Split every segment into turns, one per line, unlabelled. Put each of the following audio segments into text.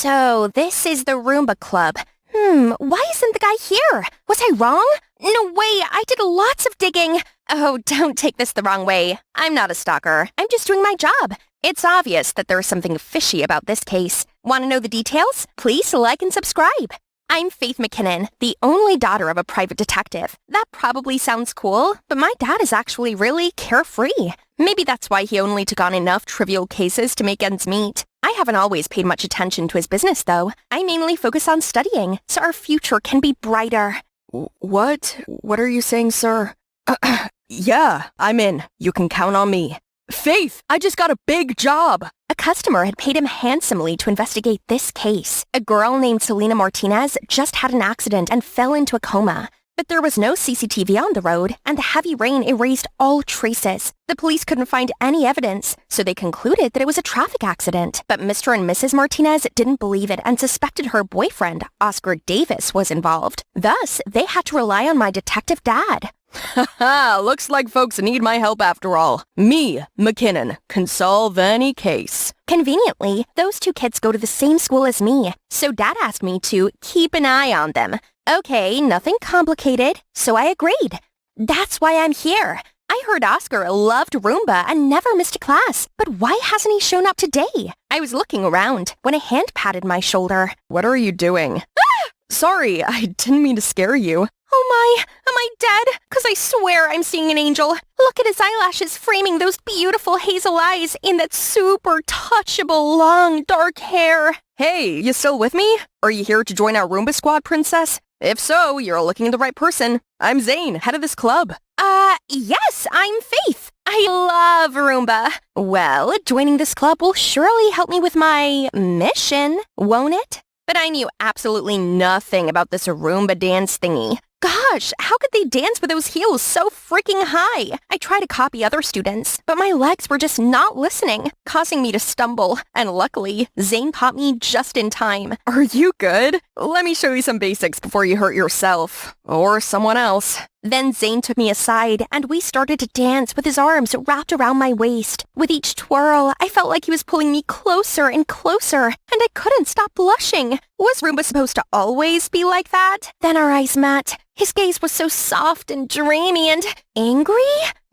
So, this is the Roomba Club. Why isn't the guy here? Was I wrong? No way, I did lots of digging. Oh, don't take this the wrong way. I'm not a stalker. I'm just doing my job. It's obvious that there's something fishy about this case. Want to know the details? Please like and subscribe. I'm Faith McKinnon, the only daughter of a private detective. That probably sounds cool, but my dad is actually really carefree. Maybe that's why he only took on enough trivial cases to make ends meet. I haven't always paid much attention to his business, though. I mainly focus on studying, so our future can be brighter.
What? What are you saying, sir? Yeah, I'm in. You can count on me. Faith, I just got a big job.
A customer had paid him handsomely to investigate this case. A girl named Selena Martinez just had an accident and fell into a coma. But there was no CCTV on the road, and the heavy rain erased all traces. The police couldn't find any evidence, so they concluded that it was a traffic accident. But Mr. and Mrs. Martinez didn't believe it and suspected her boyfriend, Oscar Davis, was involved. Thus, they had to rely on my detective dad.
Haha, looks like folks need my help after all. Me, McKinnon, can solve any case.
Conveniently, those two kids go to the same school as me, so Dad asked me to keep an eye on them. Okay, nothing complicated, so I agreed. That's why I'm here. I heard Oscar loved Roomba and never missed a class, but why hasn't he shown up today? I was looking around when a hand patted my shoulder.
What are you doing? Ah! Sorry, I didn't mean to scare you.
Oh my, am I dead? 'Cause I swear I'm seeing an angel. Look at his eyelashes framing those beautiful hazel eyes in that super touchable long dark hair.
Hey, you still with me? Are you here to join our Roomba squad, princess? If so, you're looking at the right person. I'm Zane, head of this club.
Yes, I'm Faith. I love Roomba. Well, joining this club will surely help me with my mission, won't it? But I knew absolutely nothing about this Roomba dance thingy. Gosh, how could they dance with those heels so freaking high? I tried to copy other students, but my legs were just not listening, causing me to stumble. And luckily, Zane caught me just in time.
Are you good? Let me show you some basics before you hurt yourself. Or someone else.
Then Zane took me aside, and we started to dance with his arms wrapped around my waist. With each twirl, I felt like he was pulling me closer and closer, and I couldn't stop blushing. Was Roomba supposed to always be like that? Then our eyes met. His gaze was so soft and dreamy and angry.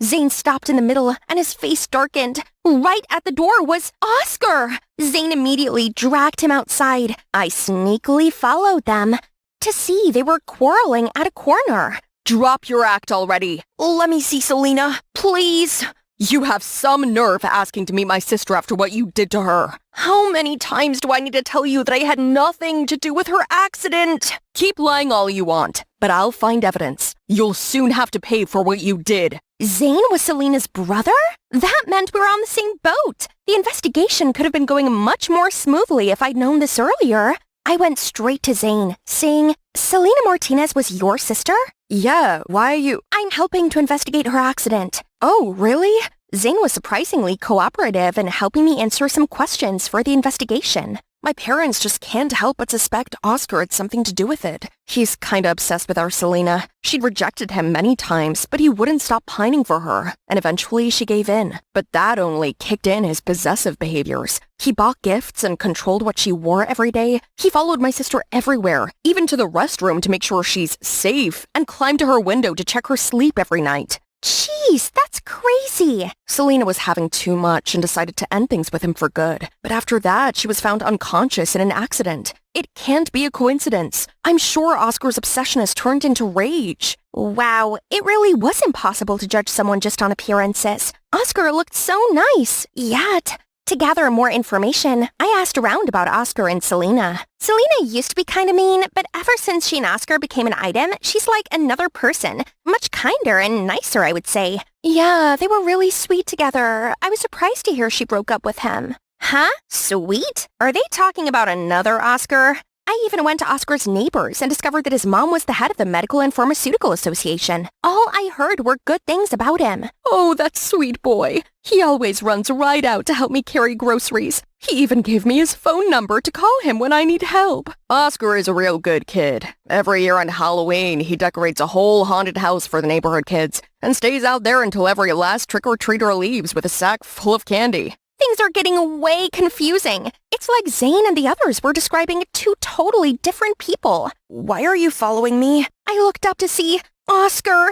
Zane stopped in the middle, and his face darkened. Right at the door was Oscar. Zane immediately dragged him outside. I sneakily followed them to see they were quarreling at a corner.
Drop your act already.
Let me see Selena, please.
You have some nerve asking to meet my sister after what you did to her.
How many times do I need to tell you that I had nothing to do with her accident?
Keep lying all you want, but I'll find evidence. You'll soon have to pay for what you did.
Zane was Selena's brother? That meant we were on the same boat. The investigation could have been going much more smoothly if I'd known this earlier. I went straight to Zane, saying, Selena Martinez was your sister?
Yeah, why are you...
I'm helping to investigate her accident.
Oh, really?
Zane was surprisingly cooperative in helping me answer some questions for the investigation.
My parents just can't help but suspect Oscar had something to do with it. He's kinda obsessed with our Selena. She'd rejected him many times, but he wouldn't stop pining for her, and eventually she gave in. But that only kicked in his possessive behaviors. He bought gifts and controlled what she wore every day. He followed my sister everywhere, even to the restroom to make sure she's safe, and climbed to her window to check her sleep every night.
Jeez, that's crazy.
Selena was having too much and decided to end things with him for good. But after that, she was found unconscious in an accident. It can't be a coincidence. I'm sure Oscar's obsession has turned into rage.
Wow, it really was impossible to judge someone just on appearances. Oscar looked so nice, yet... To gather more information, I asked around about Oscar and Selena. Selena used to be kinda mean, but ever since she and Oscar became an item, she's like another person. Much kinder and nicer, I would say. Yeah, they were really sweet together. I was surprised to hear she broke up with him. Huh? Sweet? Are they talking about another Oscar? I even went to Oscar's neighbors and discovered that his mom was the head of the Medical and Pharmaceutical Association. All I heard were good things about him.
Oh, that sweet boy. He always runs right out to help me carry groceries. He even gave me his phone number to call him when I need help. Oscar is a real good kid. Every year on Halloween, he decorates a whole haunted house for the neighborhood kids and stays out there until every last trick-or-treater leaves with a sack full of candy.
Things are getting way confusing. It's like Zane and the others were describing two totally different people.
Why are you following me?
I looked up to see Oscar.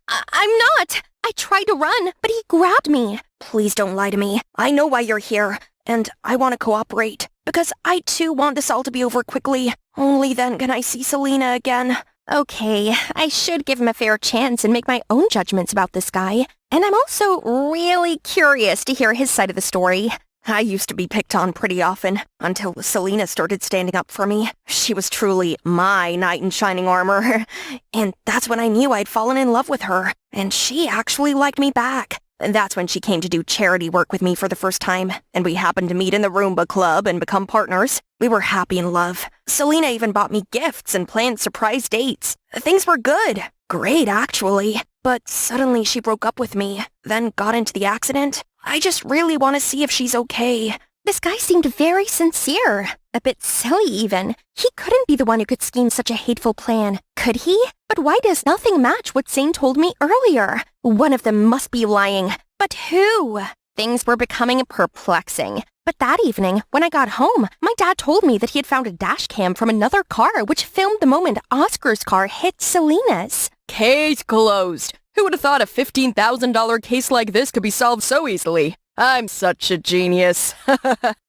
I'm not. I tried to run, but he grabbed me.
Please don't lie to me. I know why you're here, and I want to cooperate. Because I too want this all to be over quickly. Only then can I see Selena again.
Okay, I should give him a fair chance and make my own judgments about this guy. And I'm also really curious to hear his side of the story.
I used to be picked on pretty often, until Selena started standing up for me. She was truly my knight in shining armor. And that's when I knew I'd fallen in love with her. And she actually liked me back. And that's when she came to do charity work with me for the first time, and we happened to meet in the Roomba club and become partners. We were happy in love. Selena even bought me gifts and planned surprise dates. Things were good. Great, actually. But suddenly she broke up with me, then got into the accident. I just really want to see if she's okay.
This guy seemed very sincere. A bit silly, even. He couldn't be the one who could scheme such a hateful plan, could he? But why does nothing match what Zane told me earlier? One of them must be lying. But who? Things were becoming perplexing. But that evening, when I got home, my dad told me that he had found a dash cam from another car which filmed the moment Oscar's car hit Selena's.
Case closed. Who would have thought a $15,000 case like this could be solved so easily? I'm such a genius.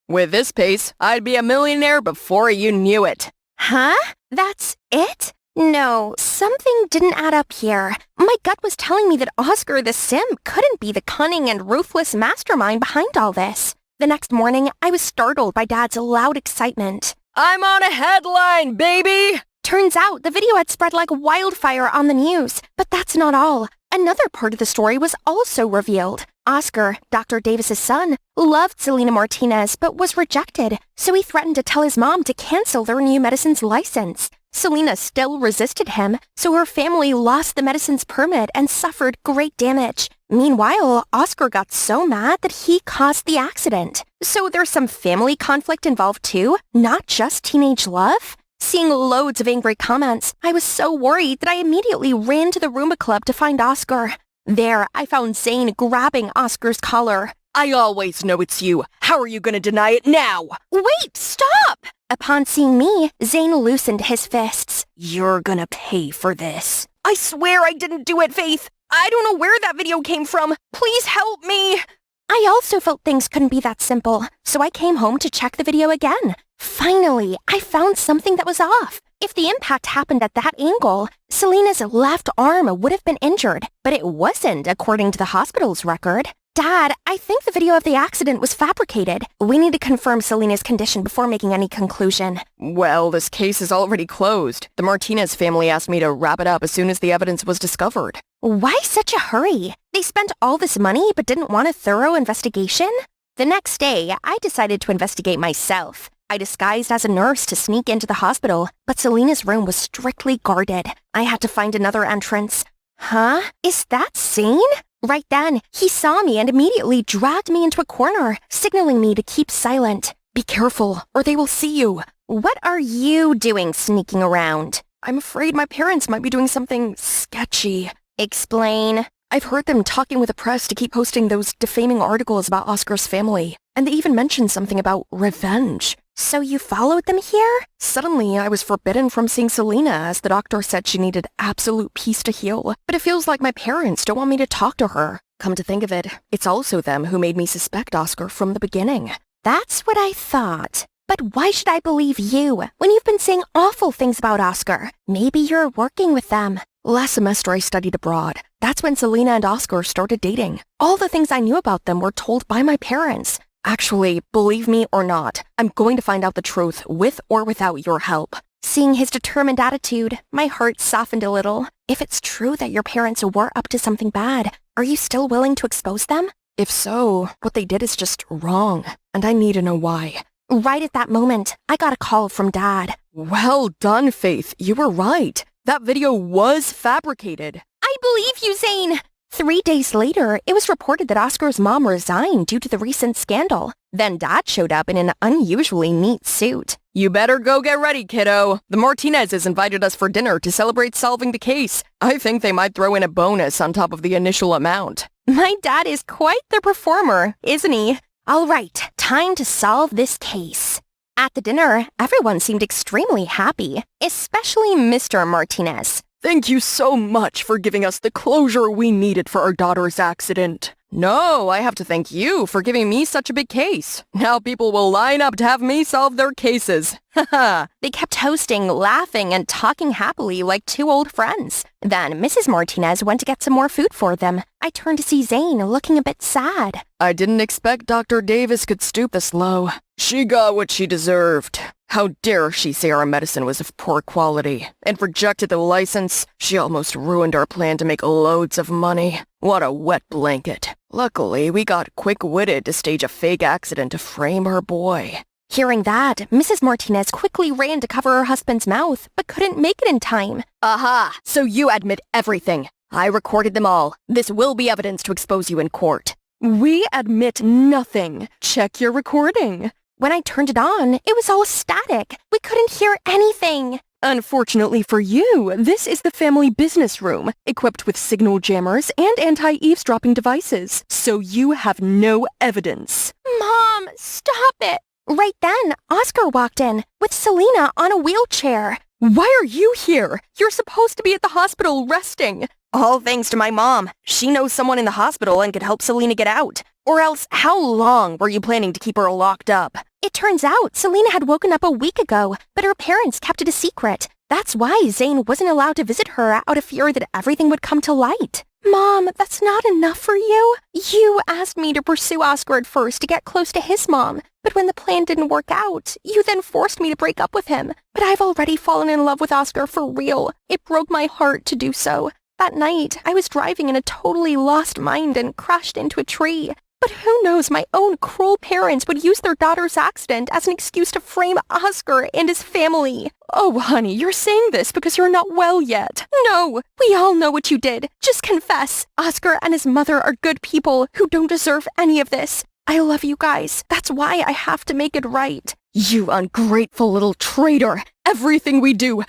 With this pace, I'd be a millionaire before you knew it.
Huh? That's it? No, something didn't add up here. My gut was telling me that Oscar the simp couldn't be the cunning and ruthless mastermind behind all this. The next morning, I was startled by Dad's loud excitement.
I'm on a headline, baby!
Turns out the video had spread like wildfire on the news. But that's not all. Another part of the story was also revealed. Oscar, Dr. Davis's son, loved Selena Martinez but was rejected, so he threatened to tell his mom to cancel their new medicine's license. Selena still resisted him, so her family lost the medicine's permit and suffered great damage. Meanwhile, Oscar got so mad that he caused the accident. So there's some family conflict involved too, not just teenage love? Seeing loads of angry comments, I was so worried that I immediately ran to the Roomba club to find Oscar. There, I found Zane grabbing Oscar's collar.
I always know it's you. How are you going to deny it now?
Wait, stop! Upon seeing me, Zane loosened his fists.
You're gonna pay for this. I swear I didn't do it, Faith. I don't know where that video came from. Please help me.
I also felt things couldn't be that simple, so I came home to check the video again. Finally, I found something that was off. If the impact happened at that angle, Selena's left arm would have been injured, but it wasn't, according to the hospital's record. Dad, I think the video of the accident was fabricated. We need to confirm Selena's condition before making any conclusion.
Well, this case is already closed. The Martinez family asked me to wrap it up as soon as the evidence was discovered.
Why such a hurry? They spent all this money but didn't want a thorough investigation? The next day, I decided to investigate myself. I disguised as a nurse to sneak into the hospital, but Selena's room was strictly guarded. I had to find another entrance. Huh? Is that Zane? Right then, he saw me and immediately dragged me into a corner, signaling me to keep silent.
Be careful, or they will see you.
What are you doing sneaking around?
I'm afraid my parents might be doing something sketchy.
Explain.
I've heard them talking with the press to keep posting those defaming articles about Oscar's family. And they even mentioned something about revenge.
So you followed them here?
Suddenly, I was forbidden from seeing Selena as the doctor said she needed absolute peace to heal. But it feels like my parents don't want me to talk to her. Come to think of it, it's also them who made me suspect Oscar from the beginning.
That's what I thought. But why should I believe you when you've been saying awful things about Oscar? Maybe you're working with them.
Last semester I studied abroad. That's when Selena and Oscar started dating. All the things I knew about them were told by my parents. Actually, believe me or not, I'm going to find out the truth with or without your help.
Seeing his determined attitude, my heart softened a little. If it's true that your parents were up to something bad, are you still willing to expose them?
If so, what they did is just wrong, and I need to know why.
Right at that moment, I got a call from Dad.
Well done, Faith. You were right. That video was fabricated.
I believe you, Zane. 3 days later, it was reported that Oscar's mom resigned due to the recent scandal. Then Dad showed up in an unusually neat suit.
You better go get ready, kiddo. The Martinezes invited us for dinner to celebrate solving the case. I think they might throw in a bonus on top of the initial amount.
My dad is quite the performer, isn't he? All right, time to solve this case. At the dinner, everyone seemed extremely happy, especially Mr. Martinez.
Thank you so much for giving us the closure we needed for our daughter's accident. No, I have to thank you for giving me such a big case. Now people will line up to have me solve their cases. Haha.
They kept toasting, laughing, and talking happily like two old friends. Then Mrs. Martinez went to get some more food for them. I turned to see Zane looking a bit sad.
I didn't expect Dr. Davis could stoop this low. She got what she deserved. How dare she say our medicine was of poor quality and rejected the license? She almost ruined our plan to make loads of money. What a wet blanket. Luckily, we got quick-witted to stage a fake accident to frame her boy.
Hearing that, Mrs. Martinez quickly ran to cover her husband's mouth, but couldn't make it in time.
Aha! So you admit everything. I recorded them all. This will be evidence to expose you in court.
We admit nothing. Check your recording. When I turned it on, it was all static. We couldn't hear anything.
Unfortunately for you, this is the family business room, equipped with signal jammers and anti-eavesdropping devices, so you have no evidence.
Mom, stop it! Right then, Oscar walked in, with Selena on a wheelchair.
Why are you here? You're supposed to be at the hospital resting.
All thanks to my mom. She knows someone in the hospital and could help Selena get out. Or else, how long were you planning to keep her locked up? It turns out Selena had woken up a week ago, but her parents kept it a secret. That's why Zane wasn't allowed to visit her out of fear that everything would come to light. Mom, that's not enough for you? You asked me to pursue Oscar at first to get close to his mom, but when the plan didn't work out, you then forced me to break up with him. But I've already fallen in love with Oscar for real. It broke my heart to do so. That night, I was driving in a totally lost mind and crashed into a tree. But who knows, my own cruel parents would use their daughter's accident as an excuse to frame Oscar and his family.
Oh, honey, you're saying this because you're not well yet.
No, we all know what you did. Just confess. Oscar and his mother are good people who don't deserve any of this. I love you guys. That's why I have to make it right.
You ungrateful little traitor. Everything we do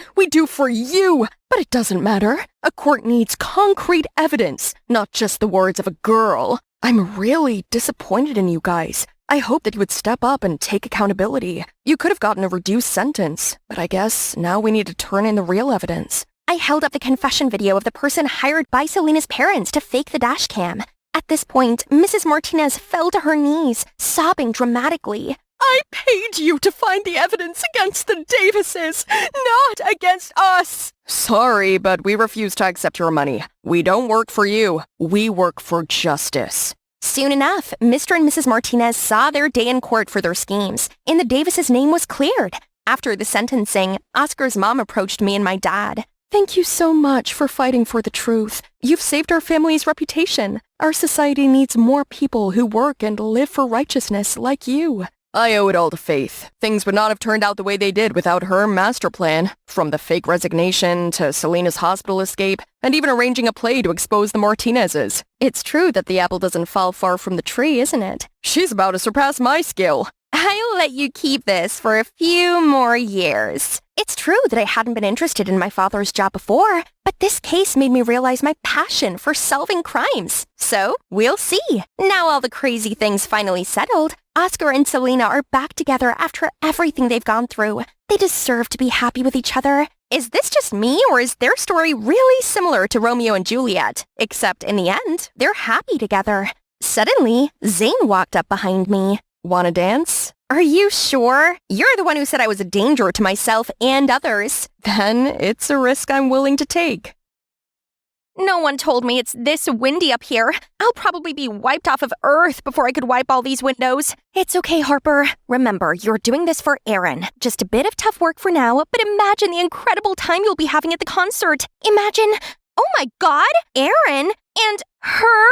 for you. But it doesn't matter. A court needs concrete evidence, not just the words of a girl. I'm really disappointed in you guys. I hope that you would step up and take accountability. You could have gotten a reduced sentence, but I guess now we need to turn in the real evidence.
I held up the confession video of the person hired by Selena's parents to fake the dash cam. At this point, Mrs. Martinez fell to her knees, sobbing dramatically.
I paid you to find the evidence against the Davises, not against us. Sorry, but we refuse to accept your money. We don't work for you. We work for justice.
Soon enough, Mr. and Mrs. Martinez saw their day in court for their schemes, and the Davises' name was cleared. After the sentencing, Oscar's mom approached me and my dad.
Thank you so much for fighting for the truth. You've saved our family's reputation. Our society needs more people who work and live for righteousness like you. I owe it all to Faith. Things would not have turned out the way they did without her master plan. From the fake resignation to Selena's hospital escape, and even arranging a play to expose the Martinezes. It's true that the apple doesn't fall far from the tree, isn't it? She's about to surpass my skill.
I'll let you keep this for a few more years. It's true that I hadn't been interested in my father's job before, but this case made me realize my passion for solving crimes. So, we'll see. Now all the crazy things finally settled, Oscar and Selena are back together after everything they've gone through. They deserve to be happy with each other. Is this just me, or is their story really similar to Romeo and Juliet? Except in the end, they're happy together. Suddenly, Zane walked up behind me.
Wanna dance?
Are you sure? You're the one who said I was a danger to myself and others.
Then it's a risk I'm willing to take.
No one told me it's this windy up here. I'll probably be wiped off of Earth before I could wipe all these windows. It's okay, Harper. Remember, you're doing this for Aaron. Just a bit of tough work for now, but imagine the incredible time you'll be having at the concert. Imagine, oh my God, Aaron and her?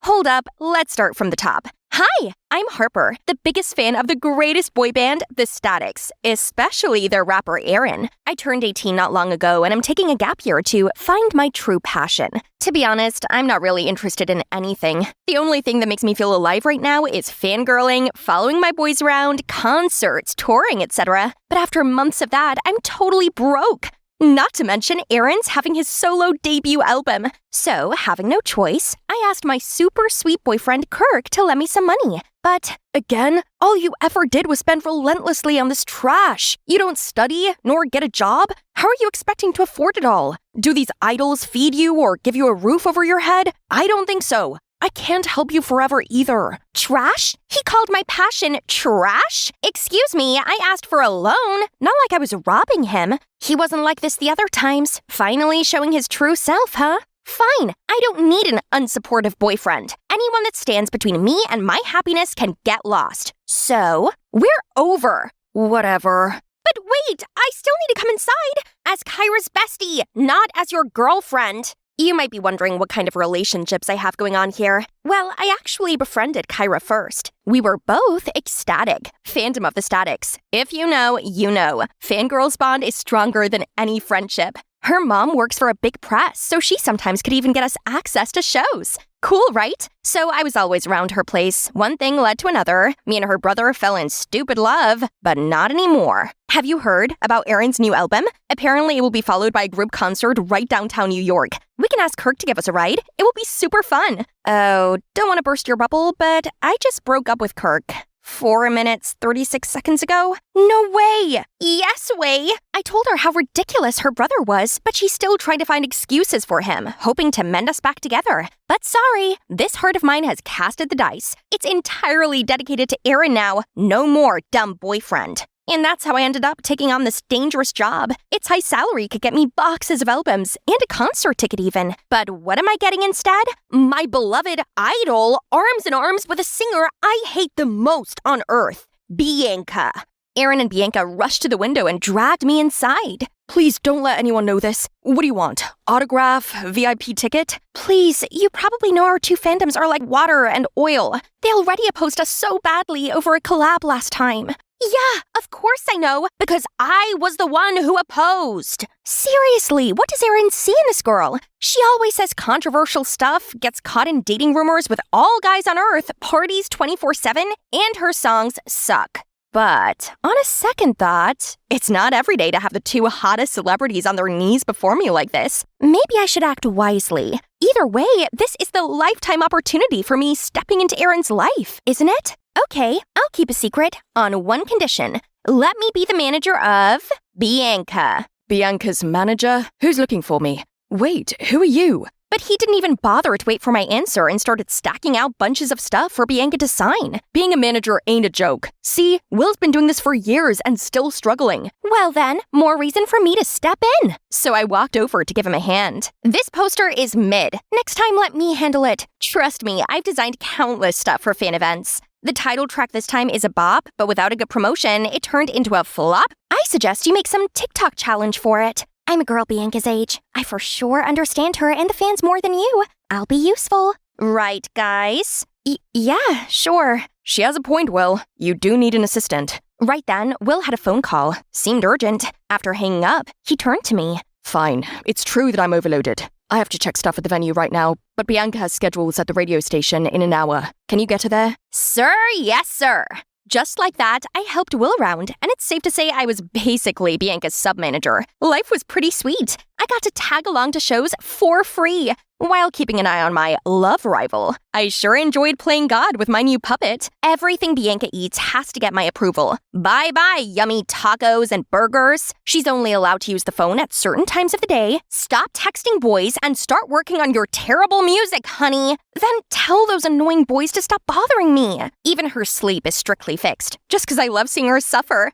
Hold up, let's start from the top. Hi, I'm Harper, the biggest fan of the greatest boy band, The Statics, especially their rapper Aaron. I turned 18 not long ago and I'm taking a gap year to find my true passion. To be honest, I'm not really interested in anything. The only thing that makes me feel alive right now is fangirling, following my boys around, concerts, touring, etc. But after months of that, I'm totally broke. Not to mention, Aaron's having his solo debut album. So, having no choice, I asked my super sweet boyfriend Kirk to lend me some money.
But, again, all you ever did was spend relentlessly on this trash. You don't study, nor get a job. How are you expecting to afford it all? Do these idols feed you or give you a roof over your head? I don't think so. I can't help you forever either.
Trash? He called my passion trash? Excuse me, I asked for a loan. Not like I was robbing him. He wasn't like this the other times. Finally showing his true self, huh? Fine, I don't need an unsupportive boyfriend. Anyone that stands between me and my happiness can get lost. So, we're over.
Whatever.
But wait, I still need to come inside as Kyra's bestie, not as your girlfriend. You might be wondering what kind of relationships I have going on here. Well, I actually befriended Kyra first. We were both ecstatic. Fandom of the statics. If you know, you know. Fangirls bond is stronger than any friendship. Her mom works for a big press, so she sometimes could even get us access to shows. Cool, right? So I was always around her place. One thing led to another. Me and her brother fell in stupid love, but not anymore. Have you heard about Erin's new album? Apparently it will be followed by a group concert right downtown New York. We can ask Kirk to give us a ride. It will be super fun. Oh, don't want to burst your bubble, but I just broke up with Kirk. 4 minutes, 36 seconds ago? No way! Yes way! I told her how ridiculous her brother was, but she still tried to find excuses for him, hoping to mend us back together. But sorry, this heart of mine has casted the dice. It's entirely dedicated to Erin now. No more dumb boyfriend. And that's how I ended up taking on this dangerous job. Its high salary could get me boxes of albums and a concert ticket even. But what am I getting instead? My beloved idol, arms in arms with a singer I hate the most on earth, Bianca. Erin and Bianca rushed to the window and dragged me inside.
Please don't let anyone know this. What do you want? Autograph? VIP ticket?
Please, you probably know our two fandoms are like water and oil. They already opposed us so badly over a collab last time. Yeah, of course I know, because I was the one who opposed. Seriously, what does Erin see in this girl? She always says controversial stuff, gets caught in dating rumors with all guys on earth, parties 24/7, and her songs suck. But on a second thought, it's not every day to have the two hottest celebrities on their knees before me like this. Maybe I should act wisely. Either way, this is the lifetime opportunity for me stepping into Erin's life, isn't it? Okay, I'll keep a secret on one condition. Let me be the manager of Bianca.
Bianca's manager? Who's looking for me? Wait, who are you?
But he didn't even bother to wait for my answer and started stacking out bunches of stuff for Bianca to sign.
Being a manager ain't a joke. See, Will's been doing this for years and still struggling.
Well then, more reason for me to step in. So I walked over to give him a hand. This poster is mid. Next time, let me handle it. Trust me, I've designed countless stuff for fan events. The title track this time is a bop, but without a good promotion, it turned into a flop. I suggest you make some TikTok challenge for it. I'm a girl Bianca's age. I for sure understand her and the fans more than you. I'll be useful. Right, guys? Yeah, sure.
She has a point, Will. You do need an assistant.
Right then, Will had a phone call. Seemed urgent. After hanging up, he turned to me.
Fine. It's true that I'm overloaded. I have to check stuff at the venue right now, but Bianca has schedules at the radio station in an hour. Can you get her there?
Sir, yes, sir. Just like that, I helped Will around, and it's safe to say I was basically Bianca's sub-manager. Life was pretty sweet. I got to tag along to shows for free, while keeping an eye on my love rival. I sure enjoyed playing God with my new puppet. Everything Bianca eats has to get my approval. Bye-bye, yummy tacos and burgers. She's only allowed to use the phone at certain times of the day. Stop texting boys and start working on your terrible music, honey. Then tell those annoying boys to stop bothering me. Even her sleep is strictly fixed, just because I love seeing her suffer.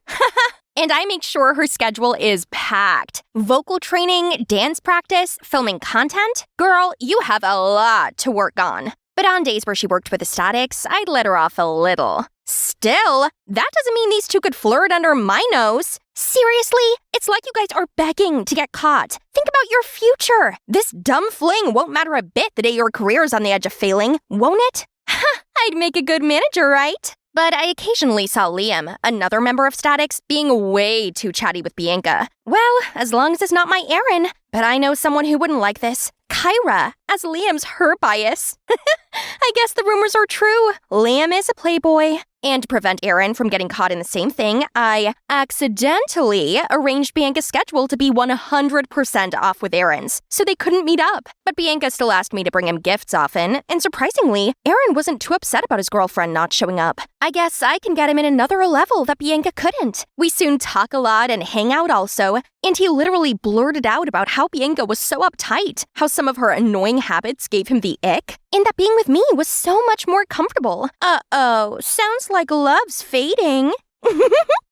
And I make sure her schedule is packed. Vocal training, dance practice, filming content. Girl, you have a lot to work on. But on days where she worked with the statics, I'd let her off a little. Still, that doesn't mean these two could flirt under my nose. Seriously? It's like you guys are begging to get caught. Think about your future. This dumb fling won't matter a bit the day your career's on the edge of failing, won't it? Ha! I'd make a good manager, right? But I occasionally saw Liam, another member of Statics, being way too chatty with Bianca. Well, as long as it's not my Aaron. But I know someone who wouldn't like this. Kyra, as Liam's her bias. I guess the rumors are true. Liam is a playboy. And to prevent Aaron from getting caught in the same thing, I accidentally arranged Bianca's schedule to be 100% off with Aaron's, so they couldn't meet up. But Bianca still asked me to bring him gifts often, and surprisingly, Aaron wasn't too upset about his girlfriend not showing up. I guess I can get him in another level that Bianca couldn't. We soon talk a lot and hang out also, and he literally blurted out about how Bianca was so uptight, how some of her annoying habits gave him the ick, and that being with me was so much more comfortable. Uh-oh, sounds like love's fading.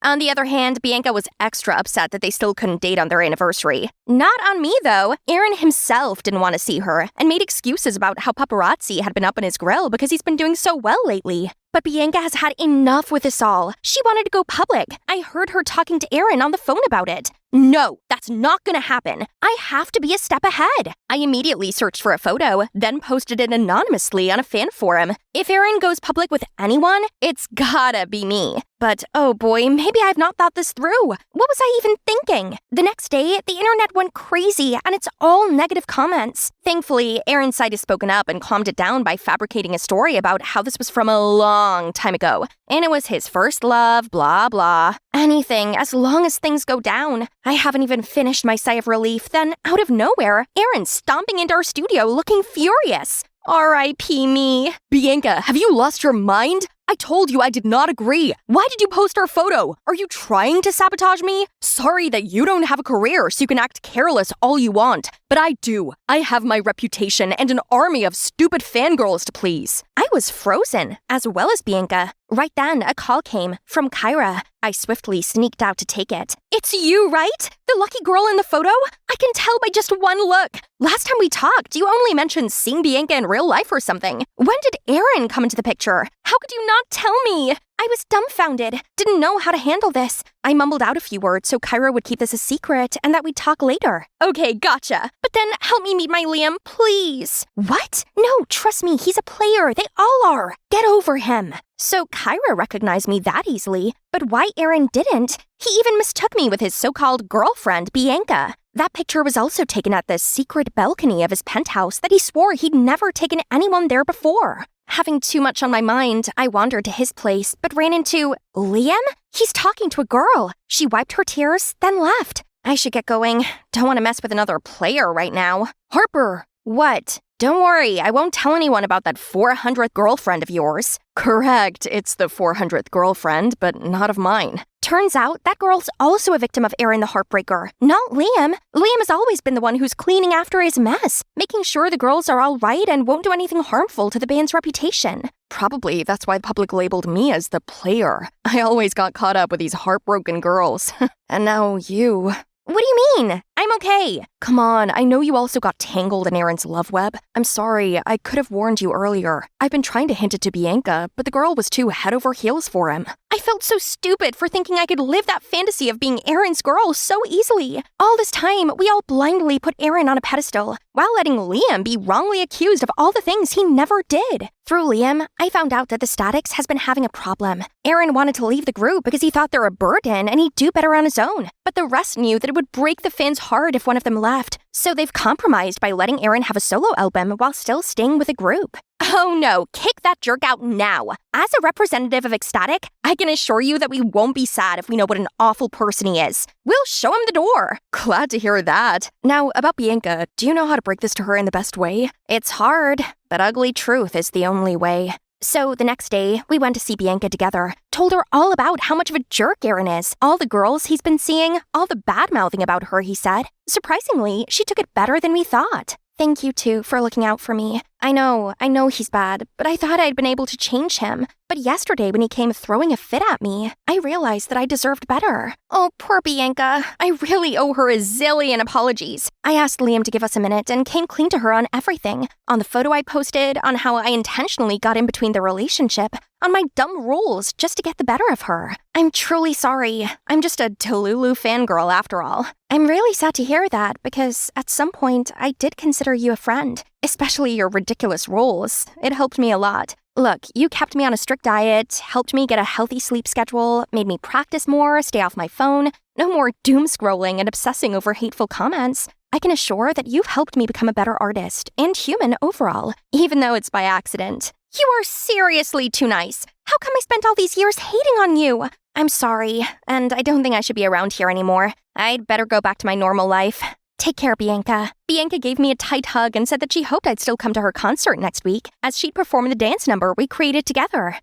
On the other hand, Bianca was extra upset that they still couldn't date on their anniversary. Not on me, though. Aaron himself didn't want to see her and made excuses about how paparazzi had been up on his grill because he's been doing so well lately. But Bianca has had enough with this all. She wanted to go public. I heard her talking to Aaron on the phone about it. No, that's not gonna happen. I have to be a step ahead. I immediately searched for a photo, then posted it anonymously on a fan forum. If Aaron goes public with anyone, it's gotta be me. But oh boy, maybe I've not thought this through. What was I even thinking? The next day, the internet went crazy and it's all negative comments. Thankfully, Aaron's side has spoken up and calmed it down by fabricating a story about how this was from a long time ago. And it was his first love, blah blah. Anything, as long as things go down. I haven't even finished my sigh of relief, then out of nowhere, Aaron's stomping into our studio looking furious. R.I.P. me. Bianca, have you lost your mind? I told you I did not agree. Why did you post our photo? Are you trying to sabotage me? Sorry that you don't have a career so you can act careless all you want. But I do. I have my reputation and an army of stupid fangirls to please. I was frozen, as well as Bianca. Right then, a call came from Kyra. I swiftly sneaked out to take it. It's you, right? The lucky girl in the photo? I can tell by just one look. Last time we talked, you only mentioned seeing Bianca in real life or something. When did Aaron come into the picture? How could you not tell me? I was dumbfounded, didn't know how to handle this. I mumbled out a few words so Kyra would keep this a secret and that we'd talk later. Okay, gotcha. But then help me meet my Liam, please. What? No, trust me, he's a player. They all are. Get over him. So Kyra recognized me that easily, but why Aaron didn't? He even mistook me with his so-called girlfriend, Bianca. That picture was also taken at the secret balcony of his penthouse that he swore he'd never taken anyone there before. Having too much on my mind, I wandered to his place, but ran into Liam? He's talking to a girl. She wiped her tears, then left. I should get going. Don't want to mess with another player right now. Harper! What? Don't worry, I won't tell anyone about that 400th girlfriend of yours. Correct, it's the 400th girlfriend, but not of mine. Turns out that girl's also a victim of Aaron the Heartbreaker, not Liam. Liam has always been the one who's cleaning after his mess, making sure the girls are all right and won't do anything harmful to the band's reputation. Probably that's why the public labeled me as the player. I always got caught up with these heartbroken girls. And now you. What do you mean? I'm okay. Come on, I know you also got tangled in Aaron's love web. I'm sorry, I could have warned you earlier. I've been trying to hint it to Bianca, but the girl was too head over heels for him. I felt so stupid for thinking I could live that fantasy of being Aaron's girl so easily. All this time, we all blindly put Aaron on a pedestal, while letting Liam be wrongly accused of all the things he never did. Through Liam, I found out that the Statics has been having a problem. Aaron wanted to leave the group because he thought they're a burden and he'd do better on his own. But the rest knew that it would break the fans' heart if one of them left. So they've compromised by letting Aaron have a solo album while still staying with the group. Oh no, kick that jerk out now. As a representative of Ecstatic, I can assure you that we won't be sad if we know what an awful person he is. We'll show him the door. Glad to hear that. Now, about Bianca, do you know how to break this to her in the best way? It's hard, but ugly truth is the only way. So the next day, we went to see Bianca together, told her all about how much of a jerk Aaron is, all the girls he's been seeing, all the bad-mouthing about her, he said. Surprisingly, she took it better than we thought. Thank you, too, for looking out for me. I know he's bad, but I thought I'd been able to change him. But yesterday when he came throwing a fit at me, I realized that I deserved better. Oh, poor Bianca. I really owe her a zillion apologies. I asked Liam to give us a minute and came clean to her on everything. On the photo I posted, on how I intentionally got in between the relationship, on my dumb rules just to get the better of her. I'm truly sorry. I'm just a Delulu fangirl after all. I'm really sad to hear that because at some point I did consider you a friend, especially your ridiculous rules. It helped me a lot. Look, you kept me on a strict diet, helped me get a healthy sleep schedule, made me practice more, stay off my phone, no more doom scrolling and obsessing over hateful comments. I can assure that you've helped me become a better artist and human overall, even though it's by accident. You are seriously too nice. How come I spent all these years hating on you? I'm sorry, and I don't think I should be around here anymore. I'd better go back to my normal life. Take care, Bianca. Bianca gave me a tight hug and said that she hoped I'd still come to her concert next week, as she'd perform the dance number we created together.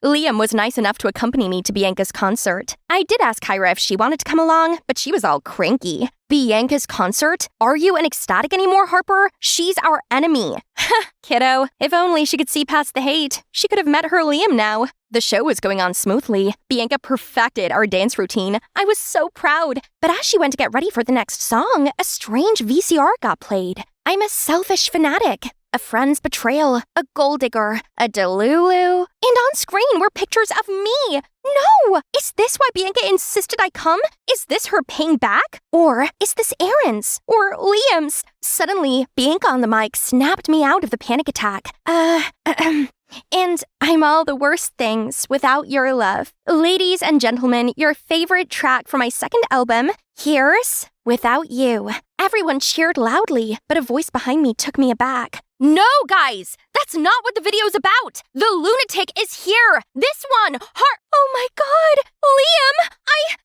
Liam was nice enough to accompany me to Bianca's concert. I did ask Kyra if she wanted to come along, but she was all cranky. Bianca's concert? Are you an ecstatic anymore, Harper? She's our enemy. Kiddo, if only she could see past the hate. She could have met her Liam now. The show was going on smoothly. Bianca perfected our dance routine. I was so proud. But as she went to get ready for the next song, a strange VCR got played. I'm a selfish fanatic. A friend's betrayal, a gold digger, a delulu, and on screen were pictures of me. No! Is this why Bianca insisted I come? Is this her paying back? Or is this Aaron's? Or Liam's? Suddenly, Bianca on the mic snapped me out of the panic attack. And I'm all the worst things without your love. Ladies and gentlemen, your favorite track from my second album, here's Without You. Everyone cheered loudly, but a voice behind me took me aback. No, guys! That's not what the video's about! The lunatic is here! This one! Oh my god!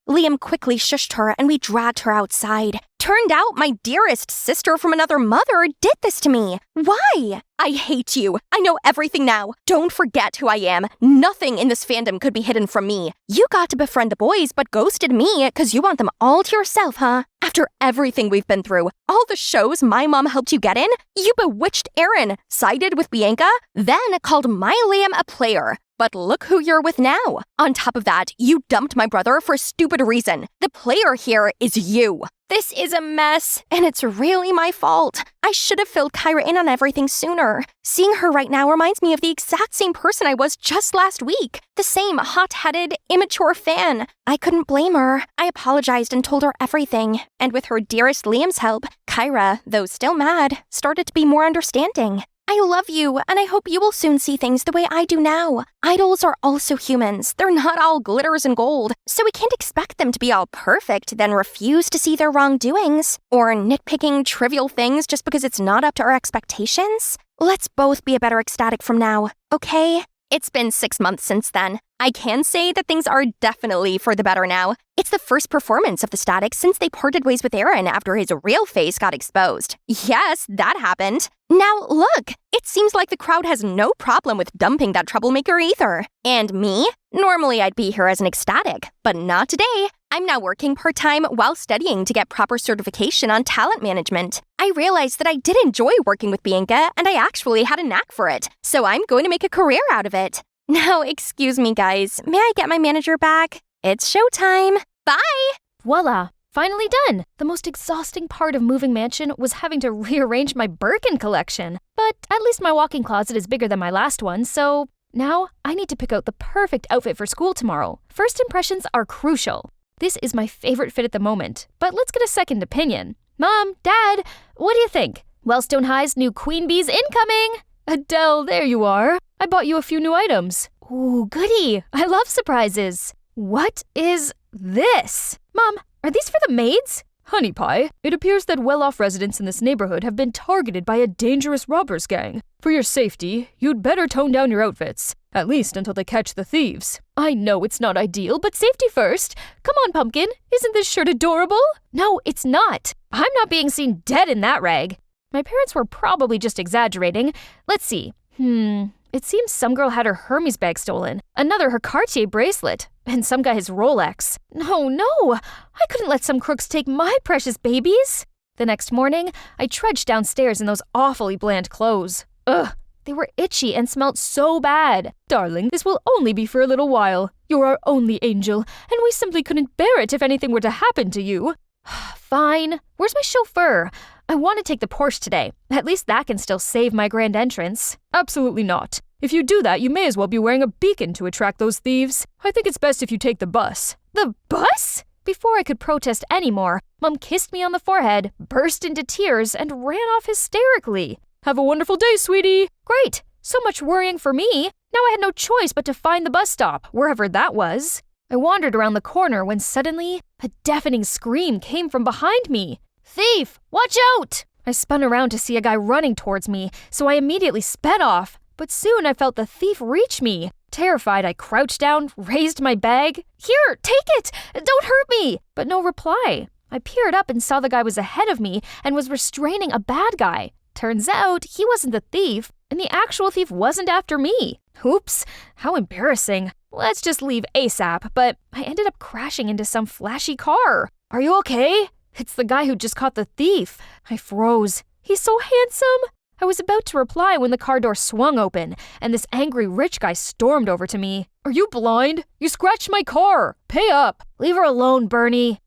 Liam quickly shushed her and we dragged her outside. Turned out my dearest sister from another mother did this to me. Why? I hate you. I know everything now. Don't forget who I am. Nothing in this fandom could be hidden from me. You got to befriend the boys but ghosted me because you want them all to yourself, huh? After everything we've been through, all the shows my mom helped you get in, you bewitched Aaron, sided with Bianca, then called my Liam a player. But look who you're with now. On top of that, you dumped my brother for a stupid reason. The player here is you. This is a mess, and it's really my fault. I should have filled Kyra in on everything sooner. Seeing her right now reminds me of the exact same person I was just last week. The same hot-headed, immature fan. I couldn't blame her. I apologized and told her everything. And with her dearest Liam's help, Kyra, though still mad, started to be more understanding. I love you, and I hope you will soon see things the way I do now. Idols are also humans. They're not all glitters and gold, so we can't expect them to be all perfect, then refuse to see their wrongdoings, or nitpicking trivial things just because it's not up to our expectations. Let's both be a better ecstatic from now, okay? It's been 6 months since then. I can say that things are definitely for the better now. It's the first performance of the Static since they parted ways with Aaron after his real face got exposed. Yes, that happened. Now look, it seems like the crowd has no problem with dumping that troublemaker either. And me? Normally I'd be here as an ecstatic, but not today. I'm now working part-time while studying to get proper certification on talent management. I realized that I did enjoy working with Bianca and I actually had a knack for it, so I'm going to make a career out of it. Now, excuse me guys, may I get my manager back? It's showtime. Bye!
Voila! Finally done! The most exhausting part of moving mansion was having to rearrange my Birkin collection. But at least my walk-in closet is bigger than my last one, so now I need to pick out the perfect outfit for school tomorrow. First impressions are crucial. This is my favorite fit at the moment, but let's get a second opinion. Mom, Dad, what do you think? Wellstone High's new Queen Bee's incoming! Adele, there you are. I bought you a few new items. Ooh, goody. I love surprises. What is this? Mom, are these for the maids? Honey Pie, it appears that well-off residents in this neighborhood have been targeted by a dangerous robbers gang. For your safety, you'd better tone down your outfits, at least until they catch the thieves. I know it's not ideal, but safety first. Come on, Pumpkin, isn't this shirt adorable? No, it's not. I'm not being seen dead in that rag. My parents were probably just exaggerating. Let's see. It seems some girl had her Hermes bag stolen, another her Cartier bracelet, and some guy his Rolex. No, I couldn't let some crooks take my precious babies. The next morning, I trudged downstairs in those awfully bland clothes. Ugh, they were itchy and smelled so bad. Darling, this will only be for a little while. You're our only angel, and we simply couldn't bear it if anything were to happen to you. Fine. Where's my chauffeur? I want to take the Porsche today. At least that can still save my grand entrance. Absolutely not. If you do that, you may as well be wearing a beacon to attract those thieves. I think it's best if you take the bus. The bus? Before I could protest anymore, Mom kissed me on the forehead, burst into tears, and ran off hysterically. Have a wonderful day, sweetie. Great. So much worrying for me. Now I had no choice but to find the bus stop, wherever that was. I wandered around the corner when suddenly a deafening scream came from behind me. "Thief! Watch out!" I spun around to see a guy running towards me, so I immediately sped off. But soon I felt the thief reach me. Terrified, I crouched down, raised my bag. "Here, take it! Don't hurt me!" But no reply. I peered up and saw the guy was ahead of me and was restraining a bad guy. Turns out he wasn't the thief, and the actual thief wasn't after me. Oops, how embarrassing. Let's just leave ASAP, but I ended up crashing into some flashy car. "Are you okay?" It's the guy who just caught the thief. I froze. He's so handsome. I was about to reply when the car door swung open, and this angry rich guy stormed over to me. "Are you blind? You scratched my car. Pay up." "Leave her alone, Bernie."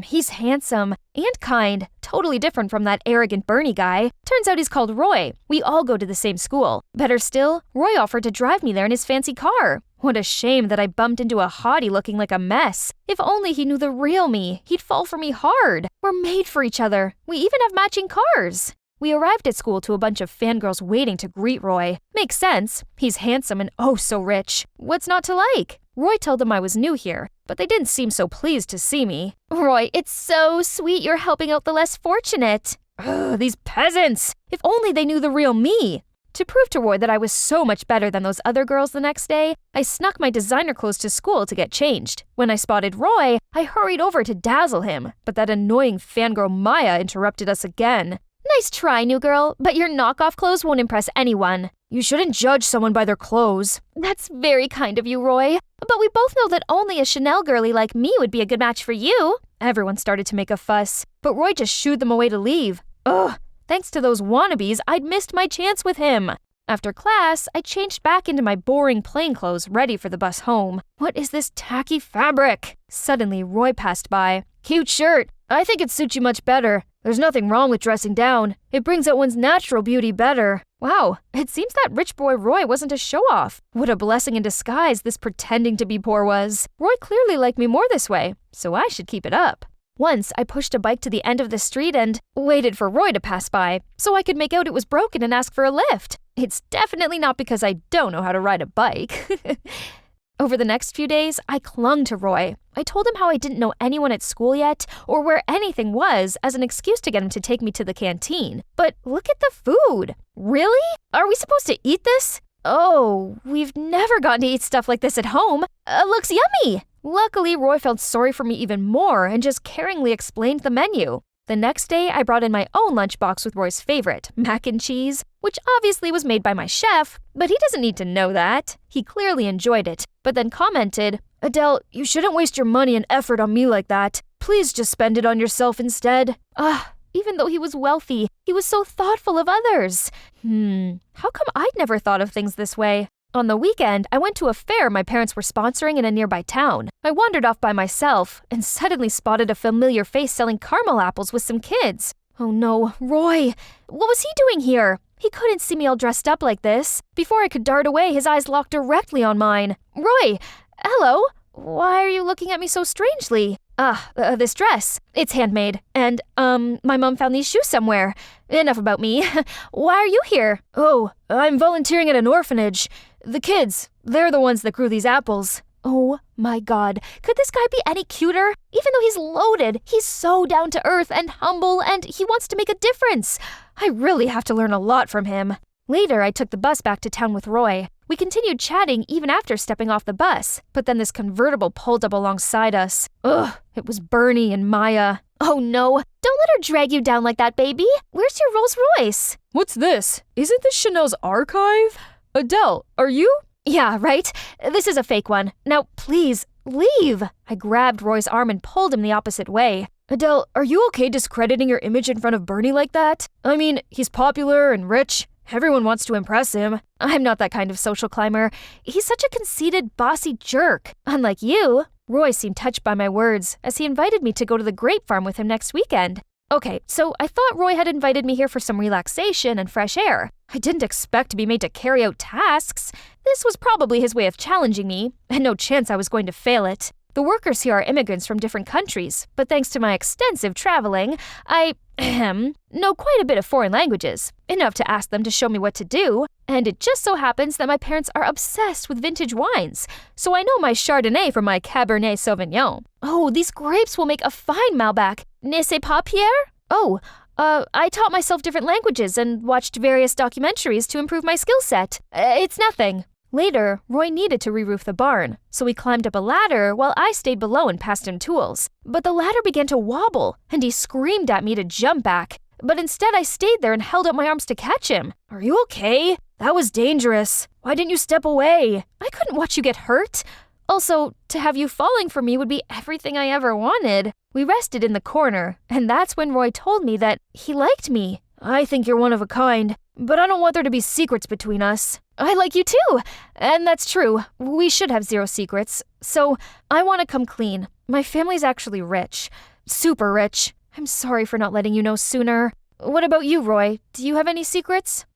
He's handsome and kind, totally different from that arrogant Bernie guy. Turns out he's called Roy. We all go to the same school. Better still, Roy offered to drive me there in his fancy car. What a shame that I bumped into a hottie looking like a mess. If only he knew the real me, he'd fall for me hard. We're made for each other. We even have matching cars. We arrived at school to a bunch of fangirls waiting to greet Roy. Makes sense. He's handsome and oh so rich. What's not to like? Roy told them I was new here, but they didn't seem so pleased to see me. "Roy, it's so sweet you're helping out the less fortunate." Ugh, these peasants! If only they knew the real me. To prove to Roy that I was so much better than those other girls the next day, I snuck my designer clothes to school to get changed. When I spotted Roy, I hurried over to dazzle him, but that annoying fangirl Maya interrupted us again. "Nice try, new girl, but your knockoff clothes won't impress anyone." "You shouldn't judge someone by their clothes." "That's very kind of you, Roy. But we both know that only a Chanel girly like me would be a good match for you." Everyone started to make a fuss, but Roy just shooed them away to leave. Ugh, thanks to those wannabes, I'd missed my chance with him. After class, I changed back into my boring plain clothes, ready for the bus home. What is this tacky fabric? Suddenly, Roy passed by. "Cute shirt. I think it suits you much better. There's nothing wrong with dressing down. It brings out one's natural beauty better." Wow, it seems that rich boy Roy wasn't a show-off. What a blessing in disguise this pretending to be poor was. Roy clearly liked me more this way, so I should keep it up. Once, I pushed a bike to the end of the street and waited for Roy to pass by, so I could make out it was broken and ask for a lift. It's definitely not because I don't know how to ride a bike. Over the next few days, I clung to Roy. I told him how I didn't know anyone at school yet, or where anything was, as an excuse to get him to take me to the canteen. But look at the food. Really? Are we supposed to eat this? Oh, we've never gotten to eat stuff like this at home. Looks yummy! Luckily, Roy felt sorry for me even more and just caringly explained the menu. The next day, I brought in my own lunchbox with Roy's favorite, mac and cheese, which obviously was made by my chef, but he doesn't need to know that. He clearly enjoyed it, but then commented, "Adele, you shouldn't waste your money and effort on me like that. Please just spend it on yourself instead." Even though he was wealthy, he was so thoughtful of others. How come I'd never thought of things this way? On the weekend, I went to a fair my parents were sponsoring in a nearby town. I wandered off by myself and suddenly spotted a familiar face selling caramel apples with some kids. Oh no, Roy! What was he doing here? He couldn't see me all dressed up like this. Before I could dart away, his eyes locked directly on mine. "Roy! Hello? Why are you looking at me so strangely?" This dress. It's handmade. And, my mom found these shoes somewhere. Enough about me. Why are you here? "Oh, I'm volunteering at an orphanage. The kids, they're the ones that grew these apples." Oh my god, could this guy be any cuter? Even though he's loaded, he's so down to earth and humble and he wants to make a difference. I really have to learn a lot from him. Later, I took the bus back to town with Roy. We continued chatting even after stepping off the bus, but then this convertible pulled up alongside us. Ugh, it was Bernie and Maya. "Oh no, don't let her drag you down like that, baby. Where's your Rolls Royce?"
What's this? Isn't this Chanel's archive? Adele, are you?
"Yeah, right? This is a fake one. Now, please, leave." I grabbed Roy's arm and pulled him the opposite way.
Adele, are you okay discrediting your image in front of Bernie like that? I mean, he's popular and rich. Everyone wants to impress him.
I'm not that kind of social climber. He's such a conceited, bossy jerk. Unlike you. Roy seemed touched by my words, as he invited me to go to the grape farm with him next weekend. Okay, so I thought Roy had invited me here for some relaxation and fresh air. I didn't expect to be made to carry out tasks. This was probably his way of challenging me, and no chance I was going to fail it. The workers here are immigrants from different countries, but thanks to my extensive traveling, I know quite a bit of foreign languages, enough to ask them to show me what to do, and it just so happens that my parents are obsessed with vintage wines, so I know my Chardonnay from my Cabernet Sauvignon. Oh, these grapes will make a fine Malbec. Ne sais pas, Pierre? Oh, I taught myself different languages and watched various documentaries to improve my skill set. It's nothing. Later, Roy needed to re-roof the barn, so he climbed up a ladder while I stayed below and passed him tools. But the ladder began to wobble, and he screamed at me to jump back. But instead, I stayed there and held out my arms to catch him. Are you okay? That was dangerous. Why didn't you step away? I couldn't watch you get hurt. Also, to have you falling for me would be everything I ever wanted. We rested in the corner, and that's when Roy told me that he liked me. I think you're one of a kind, but I don't want there to be secrets between us. I like you too, and that's true. We should have zero secrets. So, I want to come clean. My family's actually rich. Super rich. I'm sorry for not letting you know sooner. What about you, Roy? Do you have any secrets?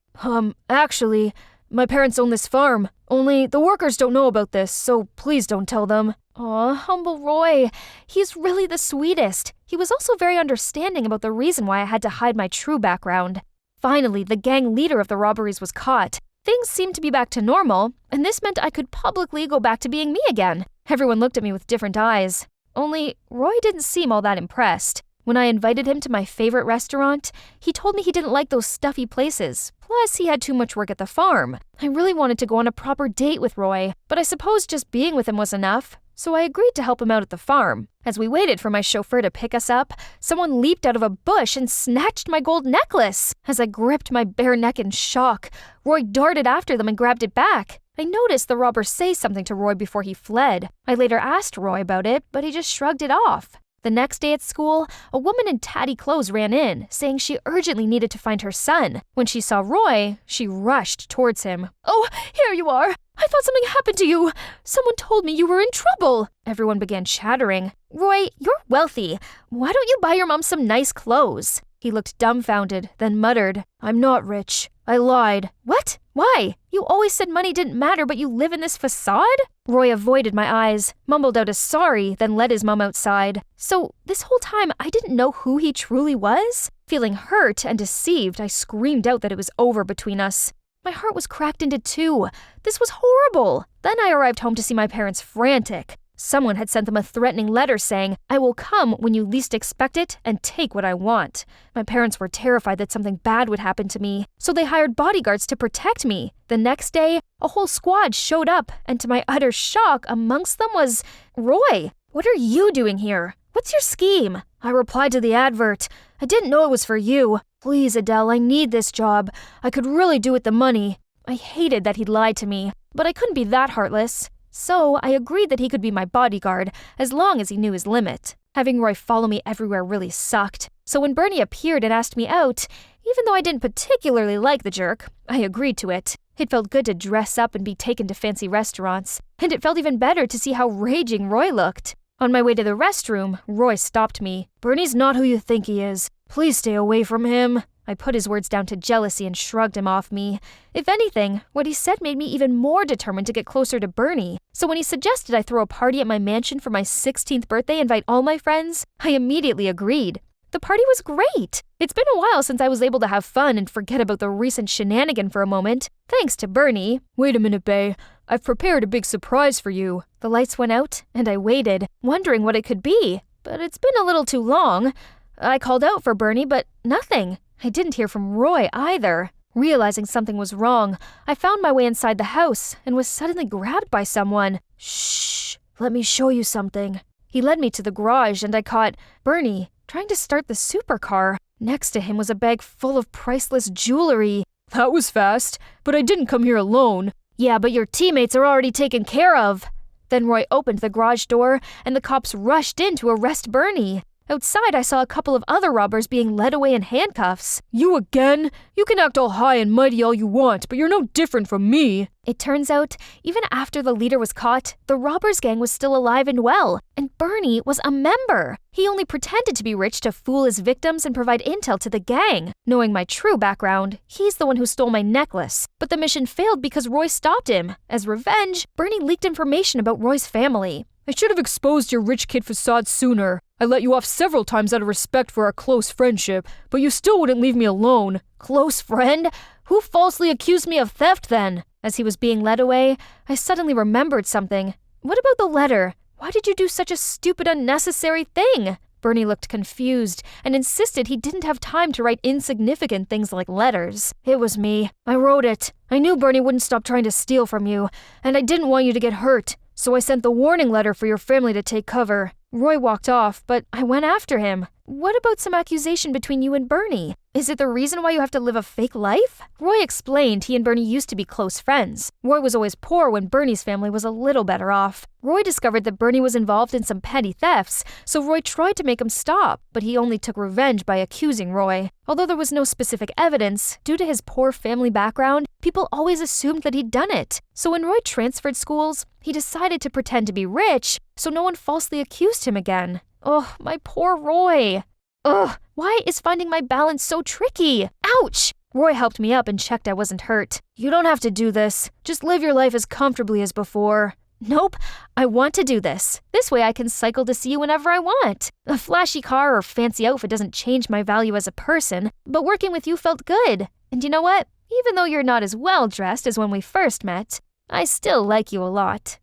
Actually, my parents own this farm. Only the workers don't know about this, so please don't tell them. Aw, humble Roy. He's really the sweetest. He was also very understanding about the reason why I had to hide my true background. Finally, the gang leader of the robberies was caught. Things seemed to be back to normal, and this meant I could publicly go back to being me again. Everyone looked at me with different eyes. Only, Roy didn't seem all that impressed. When I invited him to my favorite restaurant, he told me he didn't like those stuffy places. Plus, he had too much work at the farm. I really wanted to go on a proper date with Roy, but I suppose just being with him was enough. So I agreed to help him out at the farm. As we waited for my chauffeur to pick us up, someone leaped out of a bush and snatched my gold necklace. As I gripped my bare neck in shock, Roy darted after them and grabbed it back. I noticed the robber say something to Roy before he fled. I later asked Roy about it, but he just shrugged it off. The next day at school, a woman in tatty clothes ran in, saying she urgently needed to find her son. When she saw Roy, she rushed towards him. "Oh, here you are! I thought something happened to you! Someone told me you were in trouble!" Everyone began chattering. "Roy, you're wealthy. Why don't you buy your mom some nice clothes?" He looked dumbfounded, then muttered, "I'm not rich. I lied." "What? Why? You always said money didn't matter, but you live in this facade?" Roy avoided my eyes, mumbled out a sorry, then led his mom outside. So this whole time, I didn't know who he truly was? Feeling hurt and deceived, I screamed out that it was over between us. My heart was cracked into two. This was horrible. Then I arrived home to see my parents frantic. Someone had sent them a threatening letter saying, "I will come when you least expect it and take what I want." My parents were terrified that something bad would happen to me, so they hired bodyguards to protect me. The next day, a whole squad showed up, and to my utter shock, amongst them was Roy. "What are you doing here? What's your scheme?" I replied to the advert. "I didn't know it was for you. Please, Adele, I need this job. I could really do with the money." I hated that he'd lied to me, but I couldn't be that heartless. So I agreed that he could be my bodyguard, as long as he knew his limit. Having Roy follow me everywhere really sucked. So when Bernie appeared and asked me out, even though I didn't particularly like the jerk, I agreed to it. It felt good to dress up and be taken to fancy restaurants, and it felt even better to see how raging Roy looked. On my way to the restroom, Roy stopped me. "Bernie's not who you think he is. Please stay away from him." I put his words down to jealousy and shrugged him off me. If anything, what he said made me even more determined to get closer to Bernie. So when he suggested I throw a party at my mansion for my 16th birthday and invite all my friends, I immediately agreed. The party was great. It's been a while since I was able to have fun and forget about the recent shenanigan for a moment, thanks to Bernie. "Wait a minute, bae. I've prepared a big surprise for you." The lights went out, and I waited, wondering what it could be. But it's been a little too long. I called out for Bernie, but nothing. I didn't hear from Roy either. Realizing something was wrong, I found my way inside the house and was suddenly grabbed by someone. "Shh, let me show you something." He led me to the garage and I caught Bernie trying to start the supercar. Next to him was a bag full of priceless jewelry. "That was fast, but I didn't come here alone." "Yeah, but your teammates are already taken care of." Then Roy opened the garage door and the cops rushed in to arrest Bernie. Outside, I saw a couple of other robbers being led away in handcuffs. "You again? You can act all high and mighty all you want, but you're no different from me." It turns out, even after the leader was caught, the robbers gang was still alive and well, and Bernie was a member. He only pretended to be rich to fool his victims and provide intel to the gang. Knowing my true background, he's the one who stole my necklace. But the mission failed because Roy stopped him. As revenge, Bernie leaked information about Roy's family. "I should have exposed your rich kid facade sooner. I let you off several times out of respect for our close friendship, but you still wouldn't leave me alone. Close friend? Who falsely accused me of theft then? As he was being led away, I suddenly remembered something. What about the letter? Why did you do such a stupid, unnecessary thing? Bernie looked confused and insisted he didn't have time to write insignificant things like letters. It was me. I wrote it. I knew Bernie wouldn't stop trying to steal from you, and I didn't want you to get hurt, so I sent the warning letter for your family to take cover. Roy walked off, but I went after him. What about some accusation between you and Bernie? Is it the reason why you have to live a fake life? Roy explained he and Bernie used to be close friends. Roy was always poor when Bernie's family was a little better off. Roy discovered that Bernie was involved in some petty thefts, so Roy tried to make him stop, but he only took revenge by accusing Roy. Although there was no specific evidence, due to his poor family background, people always assumed that he'd done it. So when Roy transferred schools, he decided to pretend to be rich, so no one falsely accused him again. Oh, my poor Roy. Ugh, why is finding my balance so tricky? Ouch! Roy helped me up and checked I wasn't hurt. You don't have to do this. Just live your life as comfortably as before. Nope, I want to do this. This way I can cycle to see you whenever I want. A flashy car or fancy outfit doesn't change my value as a person, but working with you felt good. And you know what? Even though you're not as well dressed as when we first met, I still like you a lot.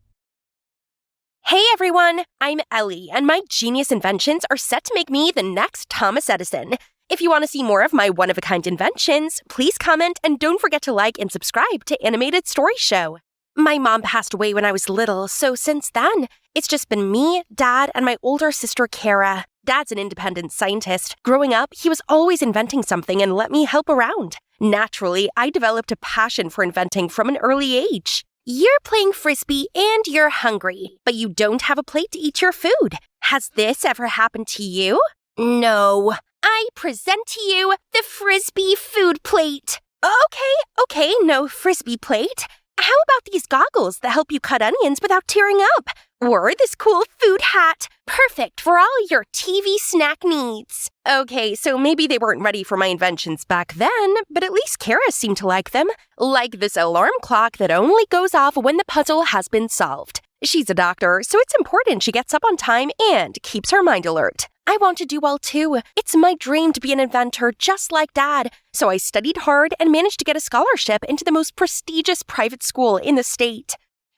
Hey everyone, I'm Ellie, and my genius inventions are set to make me the next Thomas Edison. If you want to see more of my one-of-a-kind inventions, please comment and don't forget to like and subscribe to Animated Story Show. My mom passed away when I was little, so since then, it's just been me, Dad, and my older sister Kara. Dad's an independent scientist. Growing up, he was always inventing something and let me help around. Naturally, I developed a passion for inventing from an early age. You're playing Frisbee and you're hungry, but you don't have a plate to eat your food. Has this ever happened to you? No. I present to you the Frisbee food plate. Okay, no Frisbee plate. How about these goggles that help you cut onions without tearing up? Or this cool food hat, perfect for all your TV snack needs. Okay, so maybe they weren't ready for my inventions back then, but at least Kara seemed to like them. Like this alarm clock that only goes off when the puzzle has been solved. She's a doctor, so it's important she gets up on time and keeps her mind alert. I want to do well too. It's my dream to be an inventor just like Dad. So I studied hard and managed to get a scholarship into the most prestigious private school in the state.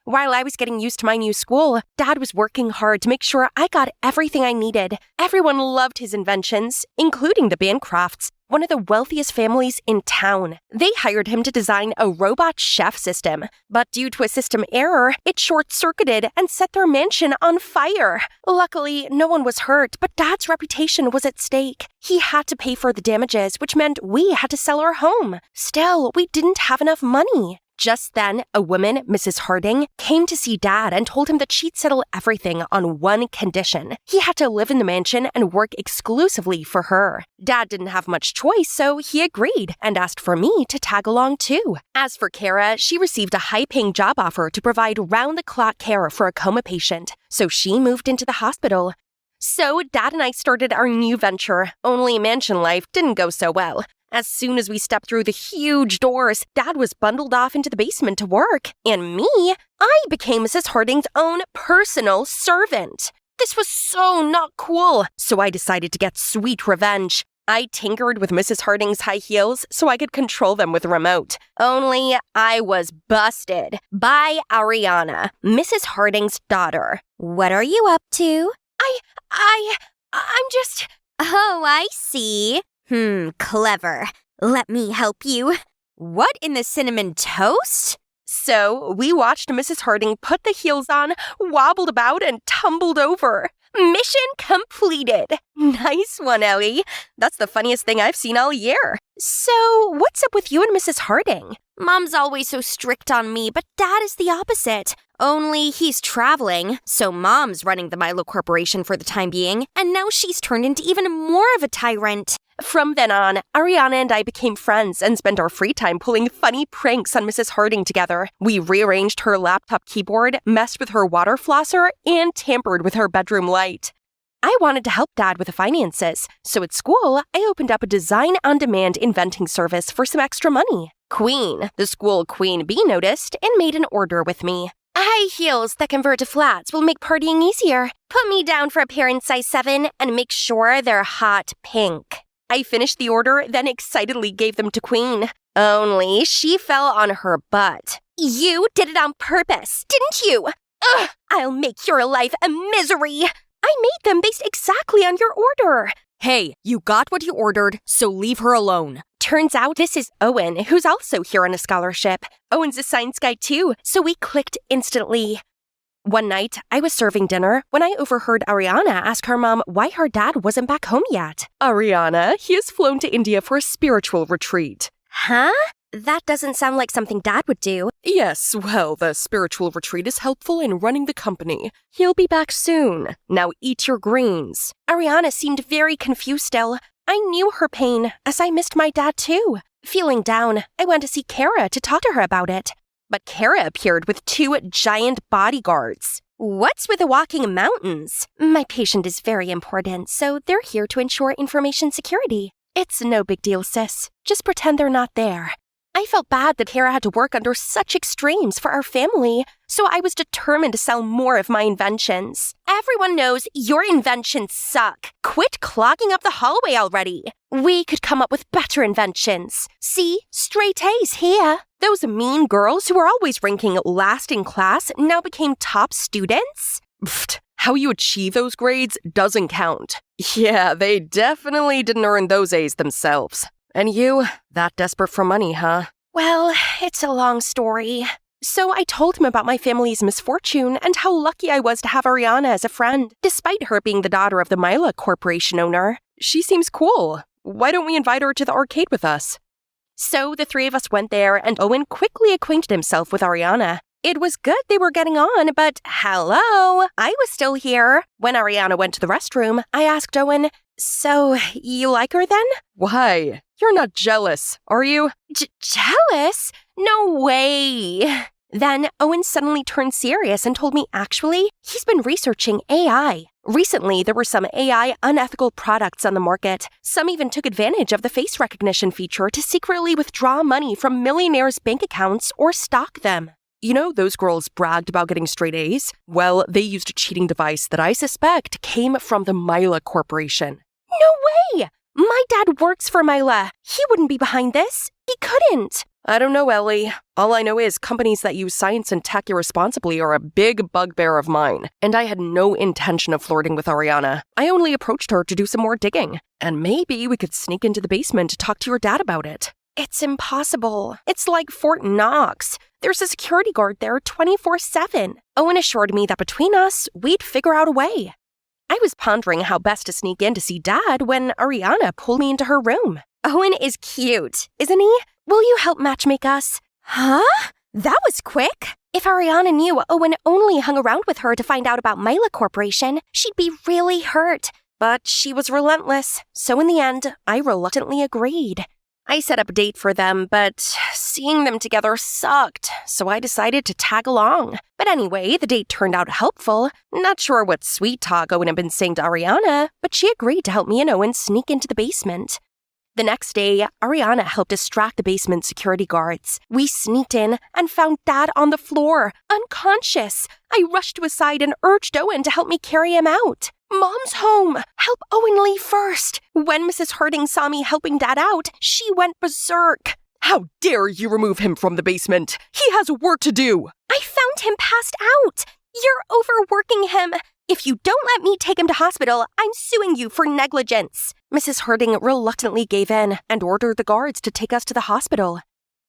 While I was getting used to my new school, Dad was working hard to make sure I got everything I needed. Everyone loved his inventions, including the Bancrofts, one of the wealthiest families in town. They hired him to design a robot chef system, but due to a system error, it short-circuited and set their mansion on fire. Luckily, no one was hurt, but Dad's reputation was at stake. He had to pay for the damages, which meant we had to sell our home. Still, we didn't have enough money. Just then, a woman, Mrs. Harding, came to see Dad and told him that she'd settle everything on one condition. He had to live in the mansion and work exclusively for her. Dad didn't have much choice, so he agreed and asked for me to tag along too. As for Kara, she received a high-paying job offer to provide round-the-clock care for a coma patient, so she moved into the hospital. So Dad and I started our new venture, only mansion life didn't go so well. As soon as we stepped through the huge doors, Dad was bundled off into the basement to work. And me, I became Mrs. Harding's own personal servant. This was so not cool, so I decided to get sweet revenge. I tinkered with Mrs. Harding's high heels so I could control them with a remote. Only I was busted by Ariana, Mrs. Harding's daughter. What are you up to? I'm just... Oh, I see. Clever. Let me help you. What in the cinnamon toast? So, we watched Mrs. Harding put the heels on, wobbled about, and tumbled over. Mission completed. Nice one, Ellie. That's the funniest thing I've seen all year. So, what's up with you and Mrs. Harding? Mom's always so strict on me, but Dad is the opposite. Only he's traveling, so Mom's running the Milo Corporation for the time being, and now she's turned into even more of a tyrant. From then on, Ariana and I became friends and spent our free time pulling funny pranks on Mrs. Harding together. We rearranged her laptop keyboard, messed with her water flosser, and tampered with her bedroom light. I wanted to help Dad with the finances, so at school, I opened up a design-on-demand inventing service for some extra money. Queen, the school queen bee, noticed and made an order with me. High heels that convert to flats will make partying easier. Put me down for a pair in size 7 and make sure they're hot pink. I finished the order, then excitedly gave them to Queen. Only she fell on her butt. You did it on purpose, didn't you? Ugh, I'll make your life a misery. I made them based exactly on your order.
Hey, you got what you ordered, so leave her alone.
Turns out this is Owen, who's also here on a scholarship. Owen's a science guy too, so we clicked instantly. One night, I was serving dinner when I overheard Ariana ask her mom why her dad wasn't back home yet.
Ariana, he has flown to India for a spiritual retreat.
Huh? That doesn't sound like something Dad would do.
Yes, well, the spiritual retreat is helpful in running the company. He'll be back soon. Now eat your greens.
Ariana seemed very confused still. I knew her pain, as I missed my dad too. Feeling down, I went to see Kara to talk to her about it. But Kara appeared with 2 giant bodyguards. What's with the walking mountains? My patient is very important, so they're here to ensure information security. It's no big deal, sis. Just pretend they're not there. I felt bad that Kara had to work under such extremes for our family, so I was determined to sell more of my inventions. Everyone knows your inventions suck. Quit clogging up the hallway already. We could come up with better inventions. See, straight A's here. Those mean girls who were always ranking last in class now became top students?
Pfft, how you achieve those grades doesn't count. Yeah, they definitely didn't earn those A's themselves. And you, that desperate for money, huh?
Well, it's a long story. So I told him about my family's misfortune and how lucky I was to have Ariana as a friend, despite her being the daughter of the Mila Corporation owner.
She seems cool. Why don't we invite her to the arcade with us?
So the 3 of us went there, and Owen quickly acquainted himself with Ariana. It was good they were getting on, but hello, I was still here. When Ariana went to the restroom, I asked Owen, "So, you like her then?"
Why? You're not jealous, are you?
Jealous? No way. Then Owen suddenly turned serious and told me actually, he's been researching AI. Recently, there were some AI unethical products on the market. Some even took advantage of the face recognition feature to secretly withdraw money from millionaires' bank accounts or stock them.
You know, those girls bragged about getting straight A's? Well, they used a cheating device that I suspect came from the Mila Corporation.
No way! My dad works for Mila. He wouldn't be behind this. He couldn't.
I don't know, Ellie. All I know is companies that use science and tech irresponsibly are a big bugbear of mine, and I had no intention of flirting with Ariana. I only approached her to do some more digging, and maybe we could sneak into the basement to talk to your dad about it.
It's impossible. It's like Fort Knox. There's a security guard there 24/7. Owen assured me that between us, we'd figure out a way. I was pondering how best to sneak in to see Dad when Ariana pulled me into her room. Owen is cute, isn't he? Will you help matchmake us? Huh? That was quick. If Ariana knew Owen only hung around with her to find out about Mila Corporation, she'd be really hurt. But she was relentless, so in the end, I reluctantly agreed. I set up a date for them, but seeing them together sucked, so I decided to tag along. But anyway, the date turned out helpful. Not sure what sweet talk Owen had been saying to Ariana, but she agreed to help me and Owen sneak into the basement. The next day, Ariana helped distract the basement security guards. We sneaked in and found Dad on the floor, unconscious. I rushed to his side and urged Owen to help me carry him out. Mom's home! Help Owen leave first! When Mrs. Harding saw me helping Dad out, she went berserk.
How dare you remove him from the basement? He has work to do!
I found him passed out! You're overworking him! If you don't let me take him to hospital, I'm suing you for negligence. Mrs. Harding reluctantly gave in and ordered the guards to take us to the hospital.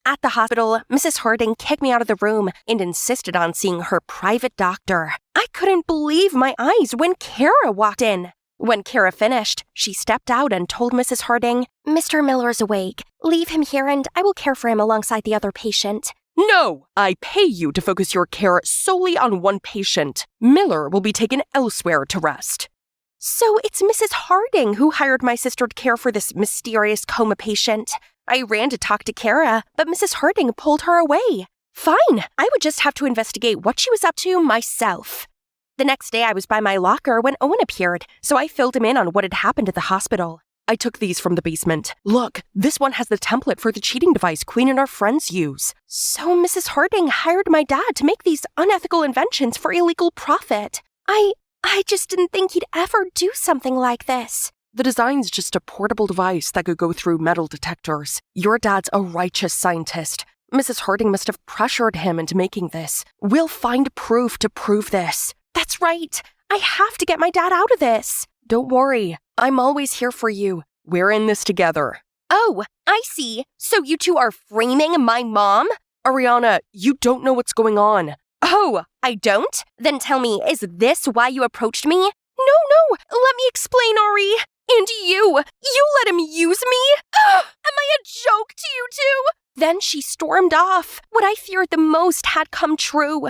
At the hospital, Mrs. Harding kicked me out of the room and insisted on seeing her private doctor. I couldn't believe my eyes when Kara walked in. When Kara finished, she stepped out and told Mrs. Harding, "Mr. Miller's awake. Leave him here and I will care for him alongside the other patient."
No! I pay you to focus your care solely on one patient. Miller will be taken elsewhere to rest.
So it's Mrs. Harding who hired my sister to care for this mysterious coma patient. I ran to talk to Kara, but Mrs. Harding pulled her away. Fine, I would just have to investigate what she was up to myself. The next day I was by my locker when Owen appeared, so I filled him in on what had happened at the hospital.
I took these from the basement. Look, this one has the template for the cheating device Queen and our friends use.
So Mrs. Harding hired my dad to make these unethical inventions for illegal profit. I just didn't think he'd ever do something like this.
The design's just a portable device that could go through metal detectors. Your dad's a righteous scientist. Mrs. Harding must have pressured him into making this. We'll find proof to prove this.
That's right. I have to get my dad out of this.
Don't worry. I'm always here for you. We're in this together.
Oh, I see. So you two are framing my mom?
Ariana, you don't know what's going on.
Oh, I don't? Then tell me, is this why you approached me? No, let me explain, Ari. And you let him use me? Ugh, am I a joke to you two? Then she stormed off. What I feared the most had come true.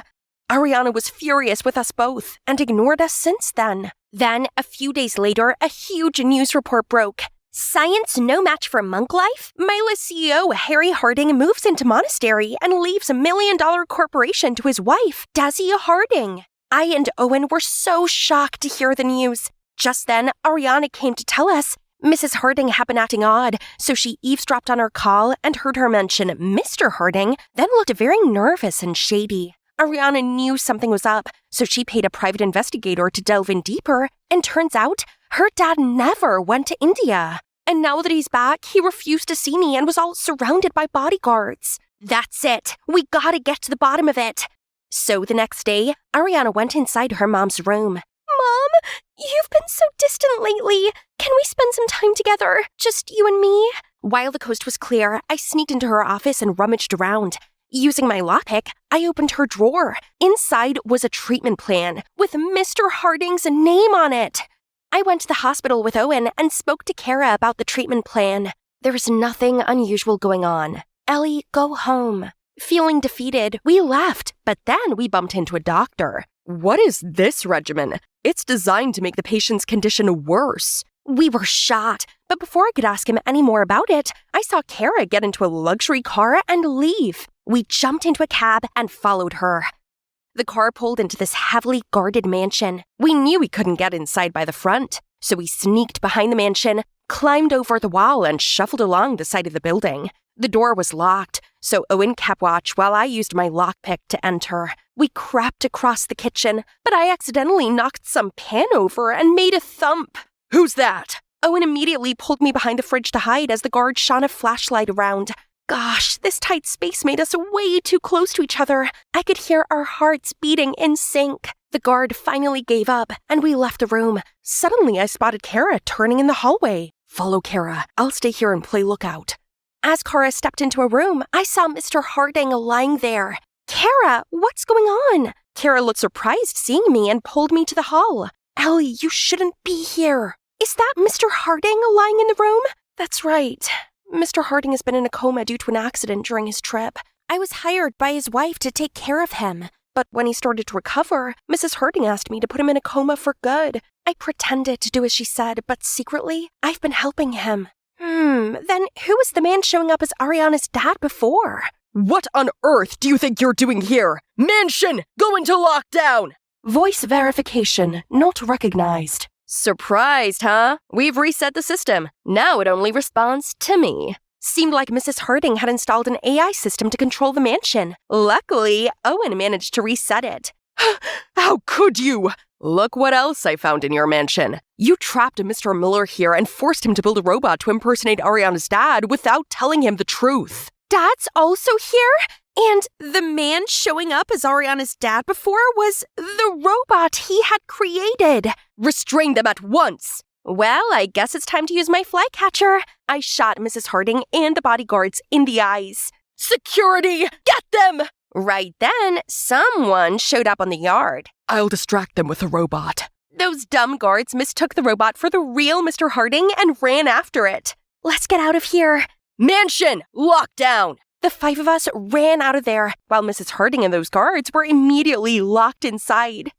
Ariana was furious with us both and ignored us since then.
Then, a few days later, a huge news report broke. Science no match for monk life? Mila's CEO, Harry Harding, moves into monastery and leaves $1 million corporation to his wife, Desi Harding. I and Owen were so shocked to hear the news. Just then, Ariana came to tell us Mrs. Harding had been acting odd, so she eavesdropped on our call and heard her mention Mr. Harding, then looked very nervous and shady. Ariana knew something was up, so she paid a private investigator to delve in deeper, and turns out her dad never went to India. And now that he's back, he refused to see me and was all surrounded by bodyguards. That's it. We gotta get to the bottom of it. So the next day, Ariana went inside her mom's room. Mom, you've been so distant lately. Can we spend some time together? Just you and me? While the coast was clear, I sneaked into her office and rummaged around. Using my lockpick, I opened her drawer. Inside was a treatment plan with Mr. Harding's name on it. I went to the hospital with Owen and spoke to Kara about the treatment plan. There was nothing unusual going on. Ellie, go home. Feeling defeated, we left, but then we bumped into a doctor.
What is this regimen? It's designed to make the patient's condition worse.
We were shot, but before I could ask him any more about it, I saw Kara get into a luxury car and leave. We jumped into a cab and followed her. The car pulled into this heavily guarded mansion. We knew we couldn't get inside by the front, so we sneaked behind the mansion, climbed over the wall, and shuffled along the side of the building. The door was locked, so Owen kept watch while I used my lockpick to enter. We crept across the kitchen, but I accidentally knocked some pan over and made a thump.
Who's that?
Owen immediately pulled me behind the fridge to hide as the guard shone a flashlight around. Gosh, this tight space made us way too close to each other. I could hear our hearts beating in sync. The guard finally gave up, and we left the room. Suddenly, I spotted Kara turning in the hallway.
Follow Kara. I'll stay here and play lookout.
As Kara stepped into a room, I saw Mr. Harding lying there. Kara, what's going on? Kara looked surprised seeing me and pulled me to the hall. Ellie, you shouldn't be here. Is that Mr. Harding lying in the room? That's right. Mr. Harding has been in a coma due to an accident during his trip. I was hired by his wife to take care of him. But when he started to recover, Mrs. Harding asked me to put him in a coma for good. I pretended to do as she said, but secretly, I've been helping him. Then who was the man showing up as Ariana's dad before?
What on earth do you think you're doing here? Mansion! Go into lockdown!
Voice verification not recognized.
Surprised, huh? We've reset the system. Now it only responds to me.
Seemed like Mrs. Harding had installed an AI system to control the mansion. Luckily, Owen managed to reset it.
How could you? Look what else I found in your mansion. You trapped Mr. Miller here and forced him to build a robot to impersonate Ariana's dad without telling him the truth.
Dad's also here? And the man showing up as Ariana's dad before was the robot he had created.
Restrain them at once!
Well, I guess it's time to use my flycatcher. I shot Mrs. Harding and the bodyguards in the eyes.
Security! Get them!
Right then, someone showed up on the yard.
I'll distract them with a robot.
Those dumb guards mistook the robot for the real Mr. Harding and ran after it. Let's get out of here.
Mansion! Lockdown!
The 5 of us ran out of there, while Mrs. Harding and those guards were immediately locked inside.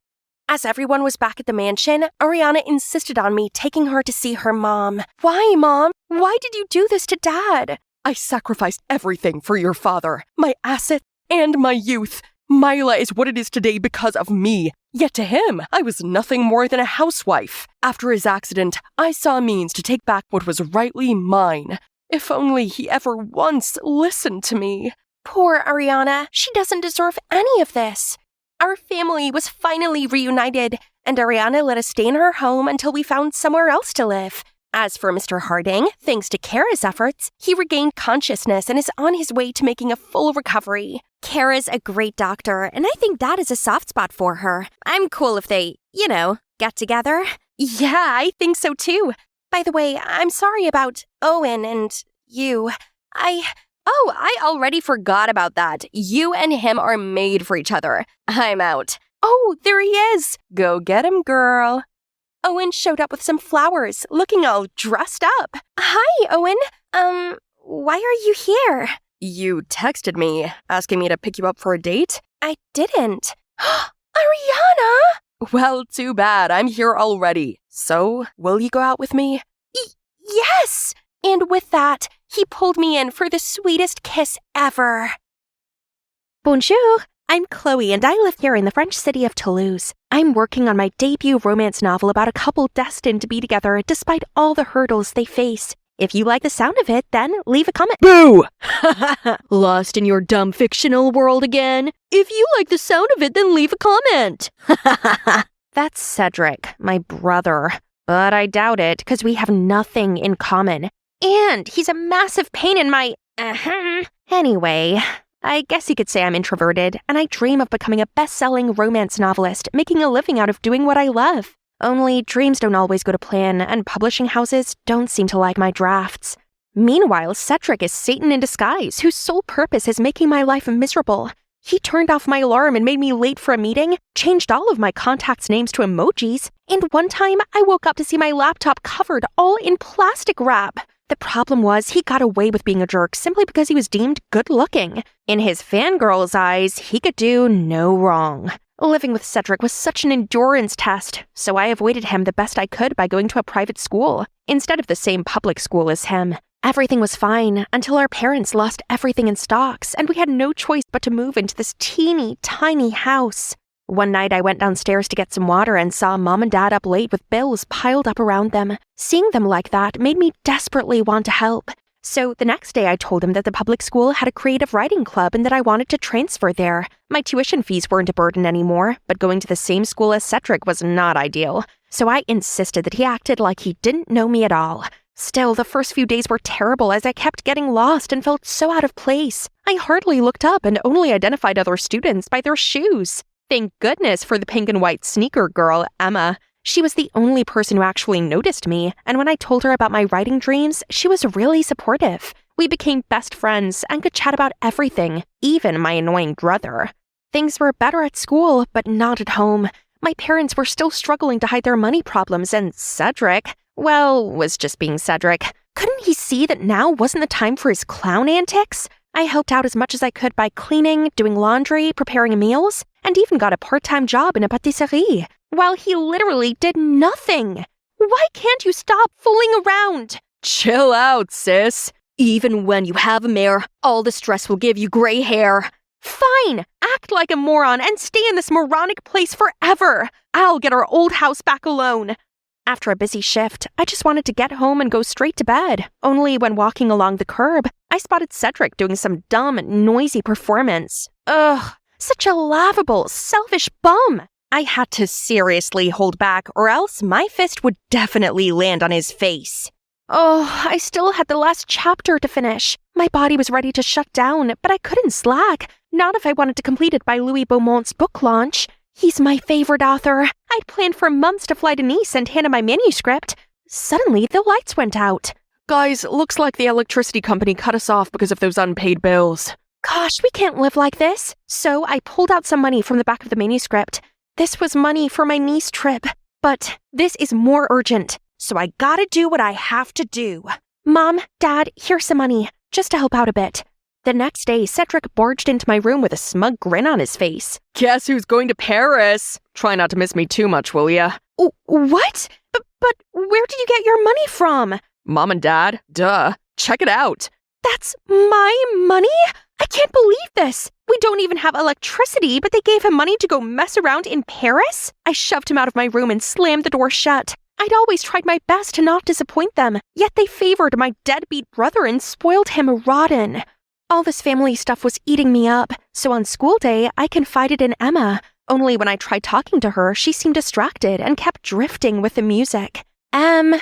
As everyone was back at the mansion, Ariana insisted on me taking her to see her mom. Why, Mom? Why did you do this to Dad?
I sacrificed everything for your father, my assets and my youth. Myla is what it is today because of me. Yet to him, I was nothing more than a housewife. After his accident, I saw a means to take back what was rightly mine. If only he ever once listened to me.
Poor Ariana. She doesn't deserve any of this. Our family was finally reunited, and Ariana let us stay in her home until we found somewhere else to live. As for Mr. Harding, thanks to Kara's efforts, he regained consciousness and is on his way to making a full recovery. Kara's a great doctor, and I think that is a soft spot for her. I'm cool if they, get together. Yeah, I think so too. By the way, I'm sorry about Owen and you. I already forgot about that. You and him are made for each other. I'm out. Oh, there he is. Go get him, girl. Owen showed up with some flowers, looking all dressed up. Hi, Owen. Why are you here?
You texted me, asking me to pick you up for a date?
I didn't. Ariana!
Well, too bad. I'm here already. So, will you go out with me?
Yes! And with that, he pulled me in for the sweetest kiss ever. Bonjour! I'm Chloe, and I live here in the French city of Toulouse. I'm working on my debut romance novel about a couple destined to be together despite all the hurdles they face. If you like the sound of it, then leave a comment.
Boo!
Lost in your dumb fictional world again? If you like the sound of it, then leave a comment. That's Cedric, my brother. But I doubt it, because we have nothing in common. And he's a massive pain in my... Anyway, I guess you could say I'm introverted, and I dream of becoming a best-selling romance novelist, making a living out of doing what I love. Only dreams don't always go to plan, and publishing houses don't seem to like my drafts. Meanwhile, Cedric is Satan in disguise, whose sole purpose is making my life miserable. He turned off my alarm and made me late for a meeting, changed all of my contacts' names to emojis, and one time I woke up to see my laptop covered all in plastic wrap. The problem was he got away with being a jerk simply because he was deemed good-looking. In his fangirl's eyes, he could do no wrong. Living with Cedric was such an endurance test, so I avoided him the best I could by going to a private school, instead of the same public school as him. Everything was fine until our parents lost everything in stocks, and we had no choice but to move into this teeny, tiny house. One night I went downstairs to get some water and saw Mom and Dad up late with bills piled up around them. Seeing them like that made me desperately want to help. So the next day I told him that the public school had a creative writing club and that I wanted to transfer there. My tuition fees weren't a burden anymore, but going to the same school as Cedric was not ideal. So I insisted that he acted like he didn't know me at all. Still, the first few days were terrible as I kept getting lost and felt so out of place. I hardly looked up and only identified other students by their shoes. Thank goodness for the pink and white sneaker girl, Emma. She was the only person who actually noticed me, and when I told her about my writing dreams, she was really supportive. We became best friends and could chat about everything, even my annoying brother. Things were better at school, but not at home. My parents were still struggling to hide their money problems, and Cedric, well, was just being Cedric. Couldn't he see that now wasn't the time for his clown antics? I helped out as much as I could by cleaning, doing laundry, preparing meals, and even got a part-time job in a patisserie, while he literally did nothing. Why can't you stop fooling around?
Chill out, sis.
Even when you have a mare, all the stress will give you gray hair. Fine, act like a moron and stay in this moronic place forever. I'll get our old house back alone. After a busy shift, I just wanted to get home and go straight to bed. Only when walking along the curb, I spotted Cedric doing some dumb, noisy performance. Ugh, such a laughable, selfish bum. I had to seriously hold back, or else my fist would definitely land on his face. Oh, I still had the last chapter to finish. My body was ready to shut down, but I couldn't slack. Not if I wanted to complete it by Louis Beaumont's book launch. He's my favorite author. I'd planned for months to fly to Nice and hand him my manuscript. Suddenly, the lights went out.
Guys, looks like the electricity company cut us off because of those unpaid bills.
Gosh, we can't live like this. So I pulled out some money from the back of the manuscript. This was money for my Nice trip. But this is more urgent, so I gotta do what I have to do. Mom, Dad, here's some money, just to help out a bit. The next day, Cedric barged into my room with a smug grin on his face.
Guess who's going to Paris? Try not to miss me too much, will ya?
What? But where did you get your money from?
Mom and Dad? Duh. Check it out.
That's my money? I can't believe this! We don't even have electricity, but they gave him money to go mess around in Paris? I shoved him out of my room and slammed the door shut. I'd always tried my best to not disappoint them, yet they favored my deadbeat brother and spoiled him rotten. All this family stuff was eating me up, so on school day, I confided in Emma. Only when I tried talking to her, she seemed distracted and kept drifting with the music. Em,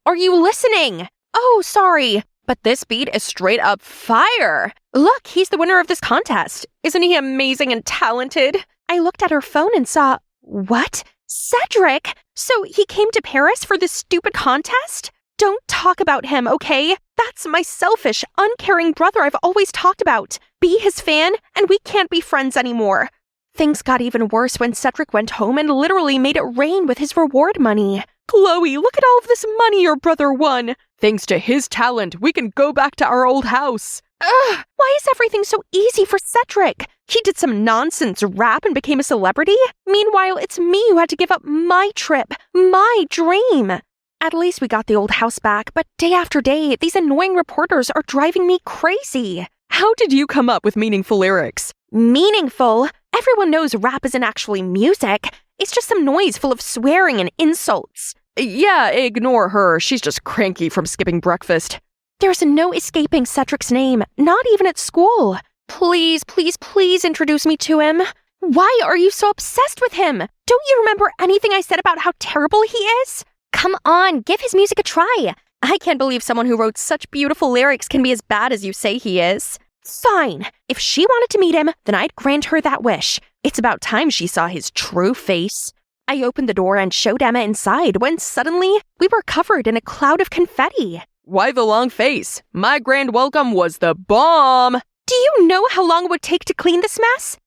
are you listening? Oh, sorry, but this beat is straight up fire. Look, he's the winner of this contest. Isn't he amazing and talented? I looked at her phone and saw, what? Cedric? So he came to Paris for this stupid contest? Don't talk about him, okay? That's my selfish, uncaring brother I've always talked about. Be his fan, and we can't be friends anymore. Things got even worse when Cedric went home and literally made it rain with his reward money. Chloe, look at all of this money your brother won. Thanks to his talent, we can go back to our old house. Ugh, why is everything so easy for Cedric? He did some nonsense rap and became a celebrity? Meanwhile, it's me who had to give up my trip, my dream. At least we got the old house back, but day after day, these annoying reporters are driving me crazy. How did you come up with meaningful lyrics? Meaningful? Everyone knows rap isn't actually music. It's just some noise full of swearing and insults. Yeah, ignore her. She's just cranky from skipping breakfast. There's no escaping Cedric's name, not even at school. Please, please, please introduce me to him. Why are you so obsessed with him? Don't you remember anything I said about how terrible he is? Come on, give his music a try. I can't believe someone who wrote such beautiful lyrics can be as bad as you say he is. Fine. If she wanted to meet him, then I'd grant her that wish. It's about time she saw his true face. I opened the door and showed Emma inside when suddenly we were covered in a cloud of confetti. Why the long face? My grand welcome was the bomb. Do you know how long it would take to clean this mess?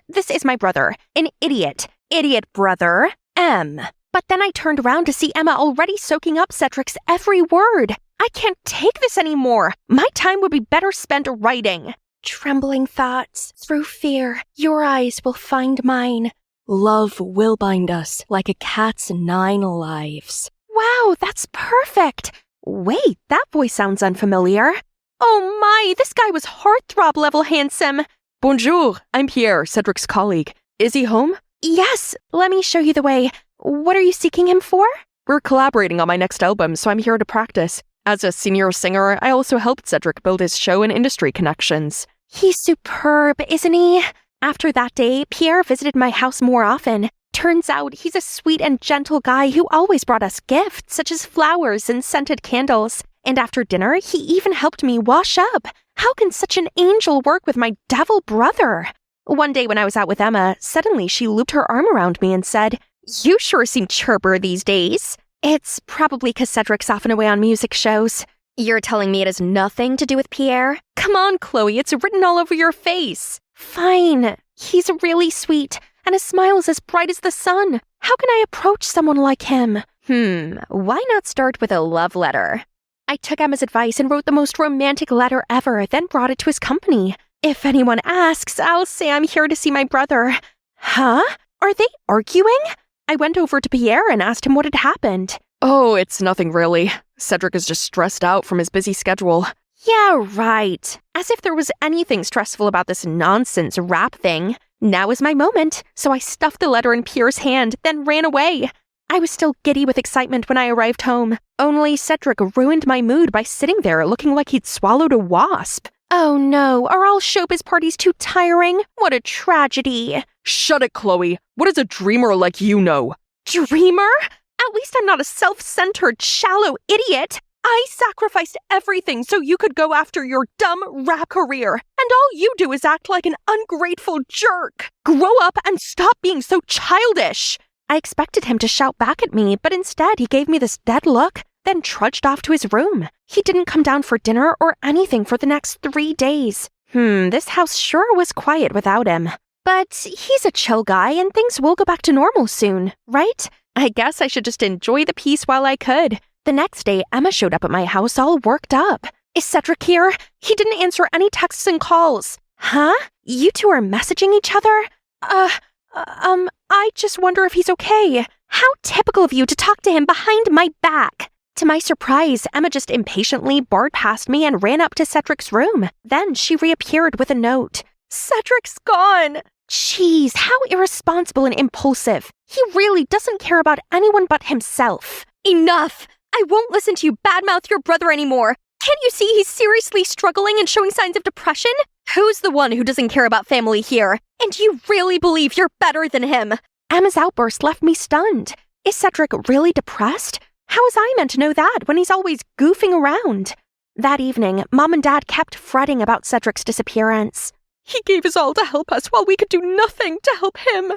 This is my brother. An idiot. Idiot brother. But then I turned around to see Emma already soaking up Cedric's every word. I can't take this anymore. My time would be better spent writing. Trembling thoughts, through fear, your eyes will find mine. Love will bind us like a cat's 9 lives. Wow, that's perfect. Wait, that voice sounds unfamiliar. Oh my, this guy was heartthrob level handsome. Bonjour, I'm Pierre, Cedric's colleague. Is he home? Yes, let me show you the way. What are you seeking him for? We're collaborating on my next album, so I'm here to practice. As a senior singer, I also helped Cedric build his show and industry connections. He's superb, isn't he? After that day, Pierre visited my house more often. Turns out he's a sweet and gentle guy who always brought us gifts, such as flowers and scented candles. And after dinner, he even helped me wash up. How can such an angel work with my devil brother? One day when I was out with Emma, suddenly she looped her arm around me and said, "You sure seem chirper these days." It's probably because Cedric's often away on music shows. You're telling me it has nothing to do with Pierre? Come on, Chloe, it's written all over your face. Fine. He's really sweet, and his smile is as bright as the sun. How can I approach someone like him? Why not start with a love letter? I took Emma's advice and wrote the most romantic letter ever, then brought it to his company. If anyone asks, I'll say I'm here to see my brother. Huh? Are they arguing? I went over to Pierre and asked him what had happened. Oh, it's nothing really. Cedric is just stressed out from his busy schedule. Yeah, right. As if there was anything stressful about this nonsense rap thing. Now is my moment, so I stuffed the letter in Pierre's hand, then ran away. I was still giddy with excitement when I arrived home. Only Cedric ruined my mood by sitting there looking like he'd swallowed a wasp. Oh no, are all showbiz parties too tiring? What a tragedy. Shut it, Chloe. What does a dreamer like you know? Dreamer? At least I'm not a self-centered, shallow idiot. I sacrificed everything so you could go after your dumb rap career, and all you do is act like an ungrateful jerk. Grow up and stop being so childish. I expected him to shout back at me, but instead he gave me this dead look, then trudged off to his room. He didn't come down for dinner or anything for the next 3 days. This house sure was quiet without him. But he's a chill guy and things will go back to normal soon, right? I guess I should just enjoy the peace while I could. The next day, Emma showed up at my house all worked up. Is Cedric here? He didn't answer any texts and calls. Huh? You two are messaging each other? I just wonder if he's okay. How typical of you to talk to him behind my back. To my surprise, Emma just impatiently barred past me and ran up to Cedric's room. Then she reappeared with a note. Cedric's gone! Jeez, how irresponsible and impulsive. He really doesn't care about anyone but himself. Enough! I won't listen to you badmouth your brother anymore. Can't you see he's seriously struggling and showing signs of depression? Who's the one who doesn't care about family here? And you really believe you're better than him? Emma's outburst left me stunned. Is Cedric really depressed? How was I meant to know that when he's always goofing around? That evening, Mom and Dad kept fretting about Cedric's disappearance. He gave his all to help us while we could do nothing to help him.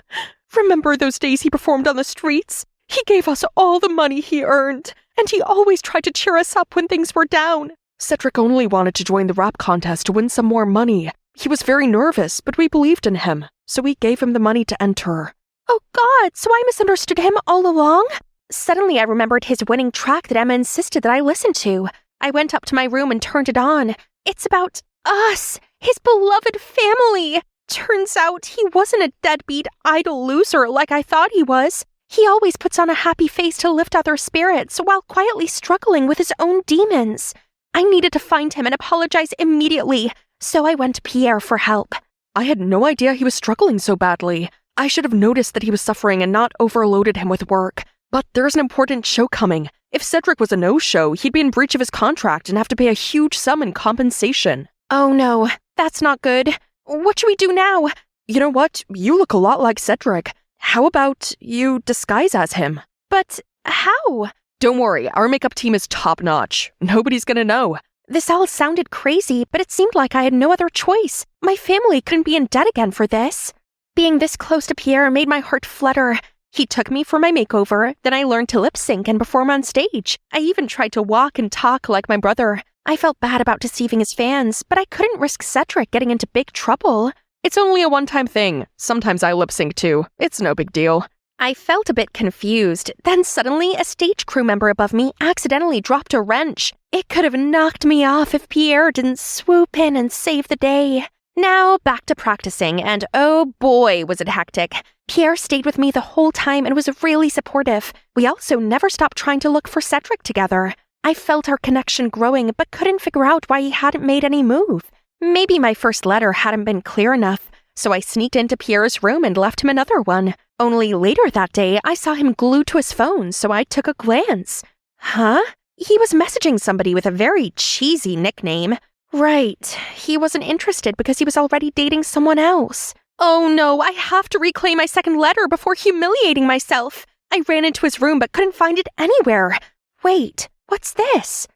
Remember those days he performed on the streets? He gave us all the money he earned, and he always tried to cheer us up when things were down. Cedric only wanted to join the rap contest to win some more money. He was very nervous, but we believed in him, so we gave him the money to enter. Oh God, so I misunderstood him all along? Suddenly I remembered his winning track that Emma insisted that I listen to. I went up to my room and turned it on. It's about us, his beloved family. Turns out he wasn't a deadbeat, idle loser like I thought he was. He always puts on a happy face to lift other spirits while quietly struggling with his own demons. I needed to find him and apologize immediately, so I went to Pierre for help. I had no idea he was struggling so badly. I should have noticed that he was suffering and not overloaded him with work. But there's an important show coming. If Cedric was a no-show, he'd be in breach of his contract and have to pay a huge sum in compensation. Oh no, that's not good. What should we do now? You know what? You look a lot like Cedric. How about you disguise as him? But how? Don't worry, our makeup team is top-notch. Nobody's gonna know. This all sounded crazy, but it seemed like I had no other choice. My family couldn't be in debt again for this. Being this close to Pierre made my heart flutter. He took me for my makeover, then I learned to lip-sync and perform on stage. I even tried to walk and talk like my brother. I felt bad about deceiving his fans, but I couldn't risk Cedric getting into big trouble. It's only a one-time thing. Sometimes I lip-sync too. It's no big deal. I felt a bit confused. Then suddenly, a stage crew member above me accidentally dropped a wrench. It could have knocked me off if Pierre didn't swoop in and save the day. Now, back to practicing, and oh boy, was it hectic. Pierre stayed with me the whole time and was really supportive. We also never stopped trying to look for Cedric together. I felt our connection growing, but couldn't figure out why he hadn't made any move. Maybe my first letter hadn't been clear enough, so I sneaked into Pierre's room and left him another one. Only later that day, I saw him glued to his phone, so I took a glance. Huh? He was messaging somebody with a very cheesy nickname. Right, he wasn't interested because he was already dating someone else. Oh no, I have to reclaim my second letter before humiliating myself. I ran into his room but couldn't find it anywhere. Wait, what's this?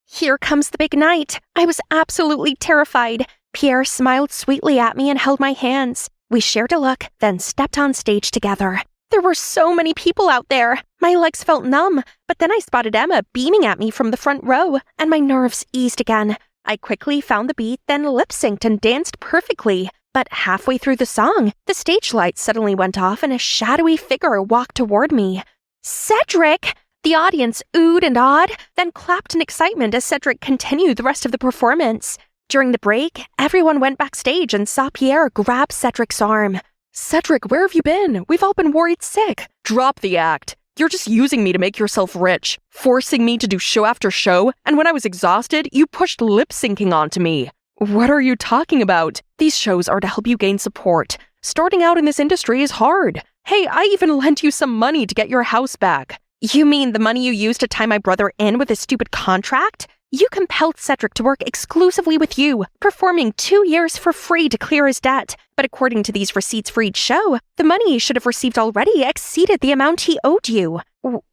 Here comes the big night. I was absolutely terrified. Pierre smiled sweetly at me and held my hands. We shared a look, then stepped on stage together. There were so many people out there. My legs felt numb, but then I spotted Emma beaming at me from the front row, and my nerves eased again. I quickly found the beat, then lip-synced and danced perfectly. But halfway through the song, the stage lights suddenly went off and a shadowy figure walked toward me. Cedric! The audience oohed and awed, then clapped in excitement as Cedric continued the rest of the performance. During the break, everyone went backstage and saw Pierre grab Cedric's arm. Cedric, where have you been? We've all been worried sick. Drop the act. You're just using me to make yourself rich, forcing me to do show after show, and when I was exhausted, you pushed lip-syncing onto me. What are you talking about? These shows are to help you gain support. Starting out in this industry is hard. Hey, I even lent you some money to get your house back. You mean the money you used to tie my brother in with his stupid contract? You compelled Cedric to work exclusively with you, performing 2 years for free to clear his debt. But according to these receipts for each show, the money he should have received already exceeded the amount he owed you.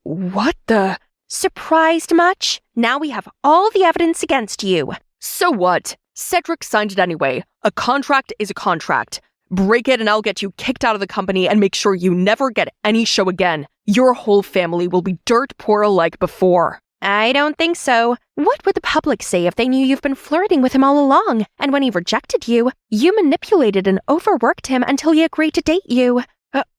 What the? Surprised much? Now we have all the evidence against you. So what? Cedric signed it anyway. A contract is a contract. Break it and I'll get you kicked out of the company and make sure you never get any show again. Your whole family will be dirt poor like before. I don't think so. What would the public say if they knew you've been flirting with him all along, and when he rejected you, you manipulated and overworked him until he agreed to date you?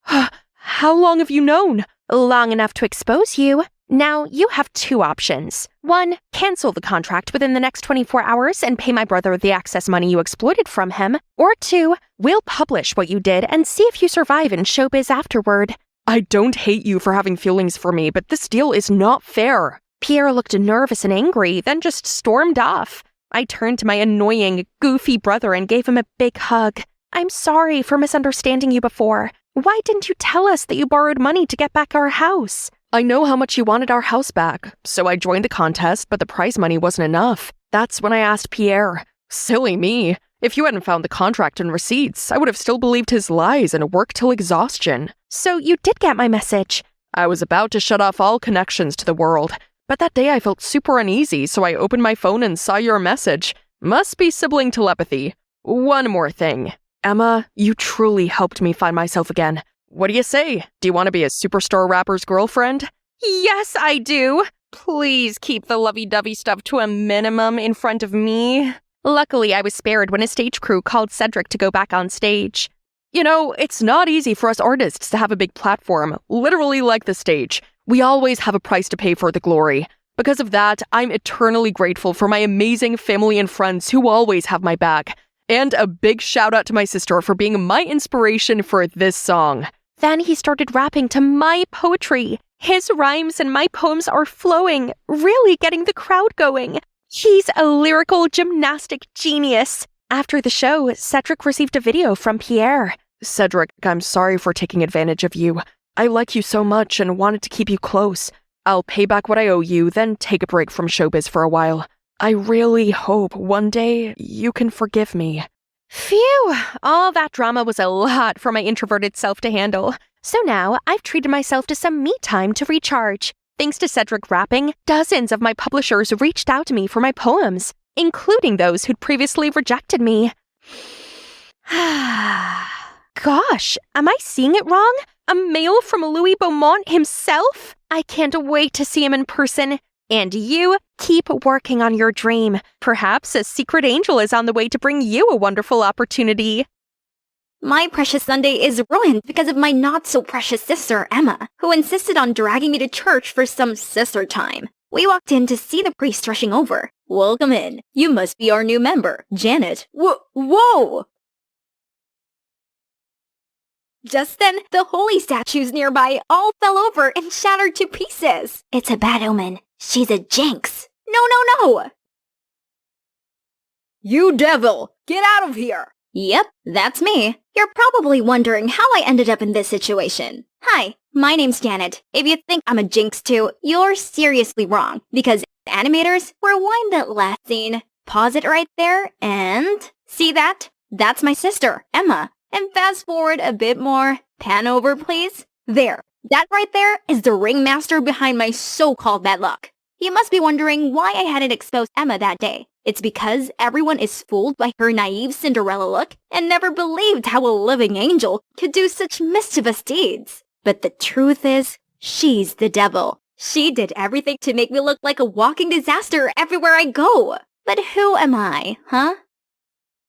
How long have you known? Long enough to expose you. Now, you have 2 options. 1, cancel the contract within the next 24 hours and pay my brother the excess money you exploited from him. Or 2, we'll publish what you did and see if you survive in showbiz afterward. I don't hate you for having feelings for me, but this deal is not fair.
Pierre looked nervous and angry, then just stormed off. I turned to my annoying, goofy brother and gave him a big hug. I'm sorry for misunderstanding you before. Why didn't you tell us that you borrowed money to get back our house? I know how much you wanted our house back, so I joined the contest, but the prize money wasn't enough. That's when I asked Pierre. Silly me. If you hadn't found the contract and receipts, I would have still believed his lies and worked till exhaustion. So you did get my message. I was about to shut off all connections to the world, but that day I felt super uneasy, so I opened my phone and saw your message. Must be sibling telepathy. One more thing. Emma, you truly helped me find myself again. What do you say? Do you want to be a superstar rapper's girlfriend? Yes, I do. Please keep the lovey-dovey stuff to a minimum in front of me. Luckily, I was spared when a stage crew called Cedric to go back on stage. You know, it's not easy for us artists to have a big platform, literally like the stage. We always have a price to pay for the glory. Because of that, I'm eternally grateful for my amazing family and friends who always have my back. And a big shout out to my sister for being my inspiration for this song. Then he started rapping to my poetry. His rhymes and my poems are flowing, really getting the crowd going. He's a lyrical gymnastic genius. After the show, Cedric received a video from Pierre. Cedric, I'm sorry for taking advantage of you. I like you so much and wanted to keep you close. I'll pay back what I owe you, then take a break from showbiz for a while. I really hope one day you can forgive me. Phew! All that drama was a lot for my introverted self to handle. So now I've treated myself to some me time to recharge. Thanks to Cedric rapping, dozens of my publishers reached out to me for my poems, including those who'd previously rejected me. Gosh, am I seeing it wrong? A mail from Louis Beaumont himself? I can't wait to see him in person. And you, keep working on your dream. Perhaps a secret angel is on the way to bring you a wonderful opportunity.
My precious Sunday is ruined because of my not-so-precious sister, Emma, who insisted on dragging me to church for some sister time. We walked in to see the priest rushing over. Welcome in. You must be our new member, Janet. Whoa! Just then, the holy statues nearby all fell over and shattered to pieces. It's a bad omen. She's a jinx. No! You devil! Get out of here! Yep, that's me. You're probably wondering how I ended up in this situation. Hi, my name's Janet. If you think I'm a jinx too, you're seriously wrong, because animators rewind that last scene. Pause it right there, and... see that? That's my sister, Emma. And fast forward a bit more. Pan over, please. There. That right there is the ringmaster behind my so-called bad luck. You must be wondering why I hadn't exposed Emma that day. It's because everyone is fooled by her naive Cinderella look and never believed how a living angel could do such mischievous deeds. But the truth is, she's the devil. She did everything to make me look like a walking disaster everywhere I go. But who am I, huh?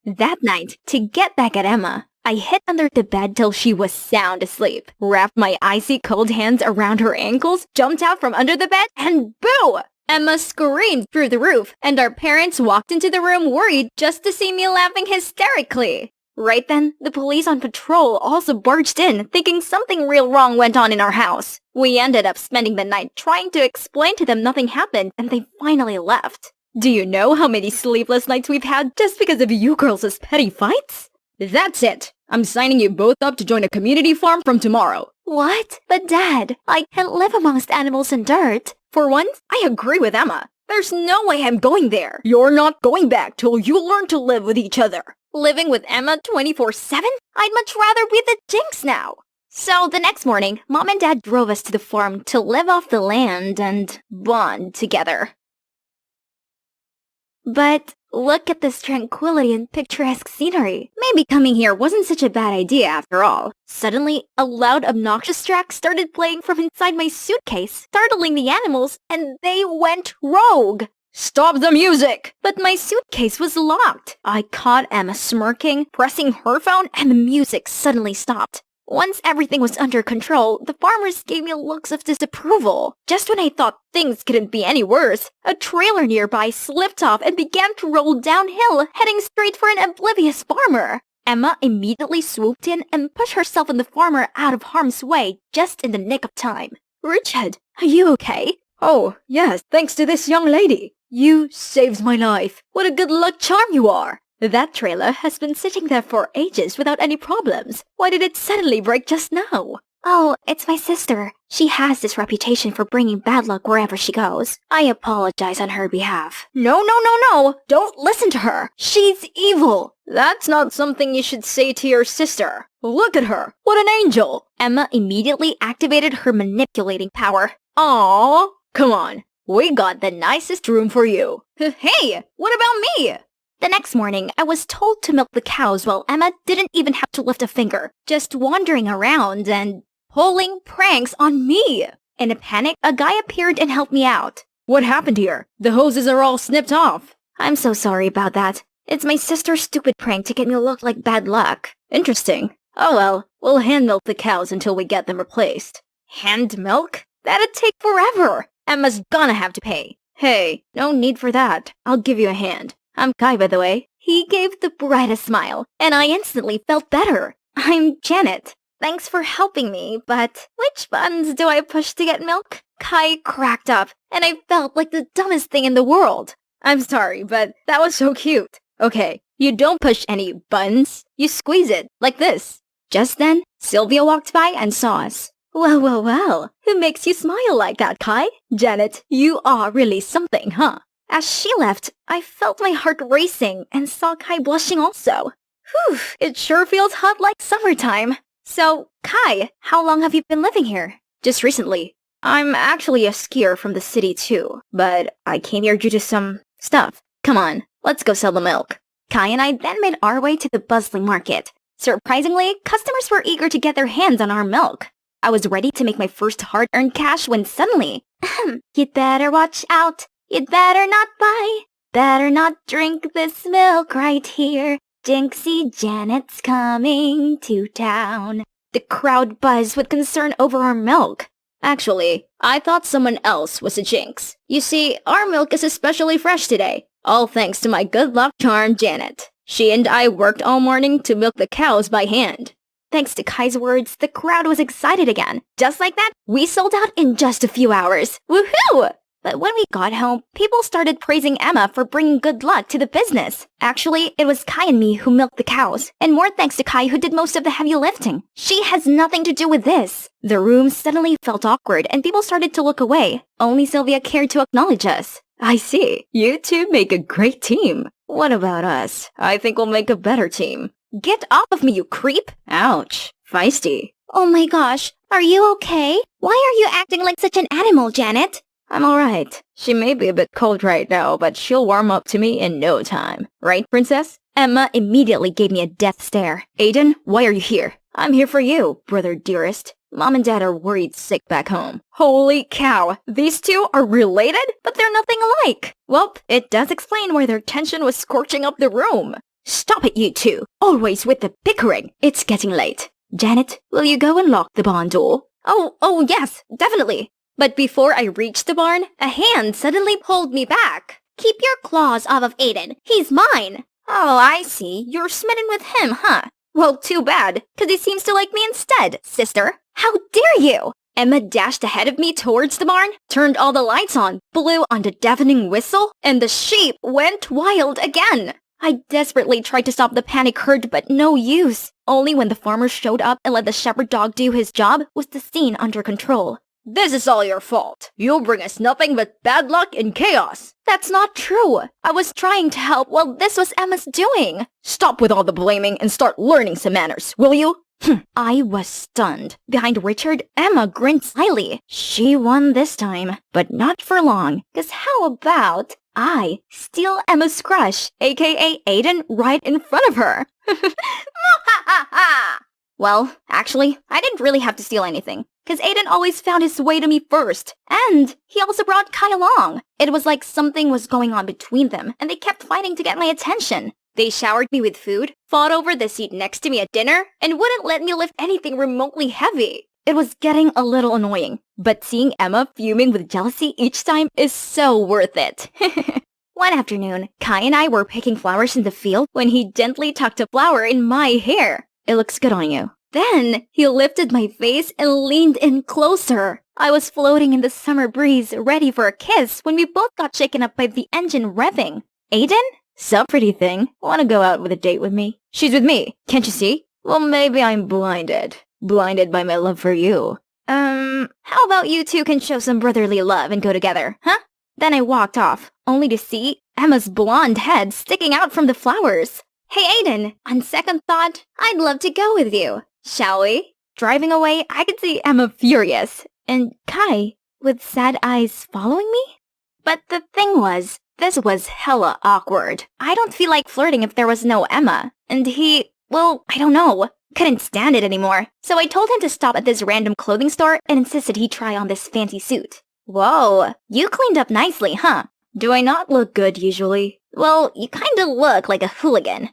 That night, to get back at Emma, I hid under the bed till she was sound asleep, wrapped my icy cold hands around her ankles, jumped out from under the bed, and boo! Emma screamed through the roof, and our parents walked into the room worried just to see me laughing hysterically. Right then, the police on patrol also barged in, thinking something real wrong went on in our house. We ended up spending the night trying to explain to them nothing happened, and they finally left. Do you know how many sleepless nights we've had just because of you girls' petty fights? That's it. I'm signing you both up to join a community farm from tomorrow. What? But Dad, I can't live amongst animals and dirt. For once, I agree with Emma. There's no way I'm going there. You're not going back till you learn to live with each other. Living with Emma 24/7? I'd much rather be the jinx now. So the next morning, Mom and Dad drove us to the farm to live off the land and bond together. But look at this tranquility and picturesque scenery. Maybe coming here wasn't such a bad idea after all. Suddenly, a loud, obnoxious track started playing from inside my suitcase, startling the animals, and they went rogue. Stop the music! But my suitcase was locked. I caught Emma smirking, pressing her phone, and the music suddenly stopped. Once everything was under control, the farmers gave me looks of disapproval. Just when I thought things couldn't be any worse, a trailer nearby slipped off and began to roll downhill, heading straight for an oblivious farmer. Emma immediately swooped in and pushed herself and the farmer out of harm's way just in the nick of time. Richard, are you okay?
Oh, yes, thanks to this young lady. You saved my life. What a good luck charm you are. That trailer has been sitting there for ages without any problems. Why did it suddenly break just now?
Oh, it's my sister. She has this reputation for bringing bad luck wherever she goes. I apologize on her behalf.
No, no, no, no! Don't listen to her! She's evil! That's not something you should say to your sister. Look at her! What an angel!
Emma immediately activated her manipulating power.
Aww! Come on, we got the nicest room for you. Hey, what about me?
The next morning, I was told to milk the cows while Emma didn't even have to lift a finger, just wandering around and pulling pranks on me. In a panic, a guy appeared and helped me out.
What happened here? The hoses are all snipped off.
I'm so sorry about that. It's my sister's stupid prank to get me to look like bad luck.
Interesting. Oh well, we'll hand milk the cows until we get them replaced. Hand milk? That'd take forever. Emma's gonna have to pay. Hey, no need for that. I'll give you a hand. I'm Kai, by the way.
He gave the brightest smile, and I instantly felt better. I'm Janet. Thanks for helping me, but which buttons do I push to get milk? Kai cracked up, and I felt like the dumbest thing in the world.
I'm sorry, but that was so cute. Okay, you don't push any buttons. You squeeze it, like this.
Just then, Sylvia walked by and saw us.
Well, well, well. Who makes you smile like that, Kai? Janet, you are really something, huh?
As she left, I felt my heart racing and saw Kai blushing also.
Whew, it sure feels hot like summertime.
So, Kai, how long have you been living here?
Just recently. I'm actually a skier from the city too, but I came here due to some stuff. Come on, let's go sell the milk.
Kai and I then made our way to the bustling market. Surprisingly, customers were eager to get their hands on our milk. I was ready to make my first hard-earned cash when suddenly, you'd better watch out. You'd better not buy, better not drink this milk right here. Jinxie Janet's coming to town. The crowd buzzed with concern over our milk.
Actually, I thought someone else was a jinx. You see, our milk is especially fresh today, all thanks to my good luck charm, Janet. She and I worked all morning to milk the cows by hand.
Thanks to Kai's words, the crowd was excited again. Just like that, we sold out in just a few hours. Woohoo! But when we got home, people started praising Emma for bringing good luck to the business. Actually, it was Kai and me who milked the cows, and more thanks to Kai who did most of the heavy lifting. She has nothing to do with this. The room suddenly felt awkward and people started to look away. Only Sylvia cared to acknowledge us.
I see. You two make a great team. What about us? I think we'll make a better team.
Get off of me, you creep!
Ouch. Feisty.
Oh my gosh, are you okay? Why are you acting like such an animal, Janet?
I'm alright. She may be a bit cold right now, but she'll warm up to me in no time. Right, princess?
Emma immediately gave me a death stare.
Aiden, why are you here? I'm here for you, brother dearest. Mom and Dad are worried sick back home.
Holy cow, these two are related? But they're nothing alike.
Well, it does explain why their tension was scorching up the room. Stop it, you two. Always with the bickering. It's getting late. Janet, will you go and lock the barn door?
Oh yes, definitely. But before I reached the barn, a hand suddenly pulled me back. Keep your claws off of Aiden. He's mine.
Oh, I see. You're smitten with him, huh?
Well, too bad, because he seems to like me instead, sister. How dare you! Emma dashed ahead of me towards the barn, turned all the lights on, blew on the deafening whistle, and the sheep went wild again. I desperately tried to stop the panic herd, but no use. Only when the farmer showed up and let the shepherd dog do his job was the scene under control.
This is all your fault. You'll bring us nothing but bad luck and chaos.
That's not true. I was trying to help while this was Emma's doing.
Stop with all the blaming and start learning some manners, will you?
I was stunned. Behind Richard, Emma grinned slyly. She won this time, but not for long. Cause how about I steal Emma's crush, aka Aiden, right in front of her? Well, actually, I didn't really have to steal anything, cause Aiden always found his way to me first. And he also brought Kai along. It was like something was going on between them, and they kept fighting to get my attention. They showered me with food, fought over the seat next to me at dinner, and wouldn't let me lift anything remotely heavy. It was getting a little annoying, but seeing Emma fuming with jealousy each time is so worth it. One afternoon, Kai and I were picking flowers in the field when he gently tucked a flower in my hair. It looks good on you.
Then he lifted my face and leaned in closer. I was floating in the summer breeze, ready for a kiss when we both got shaken up by the engine revving. Aiden? Sup, pretty thing. Wanna go out with a date with me? She's with me. Can't you see? Well, maybe I'm blinded. Blinded by my love for you. How about you two can show some brotherly love and go together, huh? Then I walked off, only to see Emma's blonde head sticking out from the flowers. Hey Aiden, on second thought, I'd love to go with you. Shall we? Driving away, I could see Emma furious, and Kai with sad eyes following me? But the thing was, this was hella awkward. I don't feel like flirting if there was no Emma. And he, well, I don't know. Couldn't stand it anymore. So I told him to stop at this random clothing store and insisted he try on this fancy suit. Whoa, you cleaned up nicely, huh? Do I not look good usually? Well, you kinda look like a hooligan.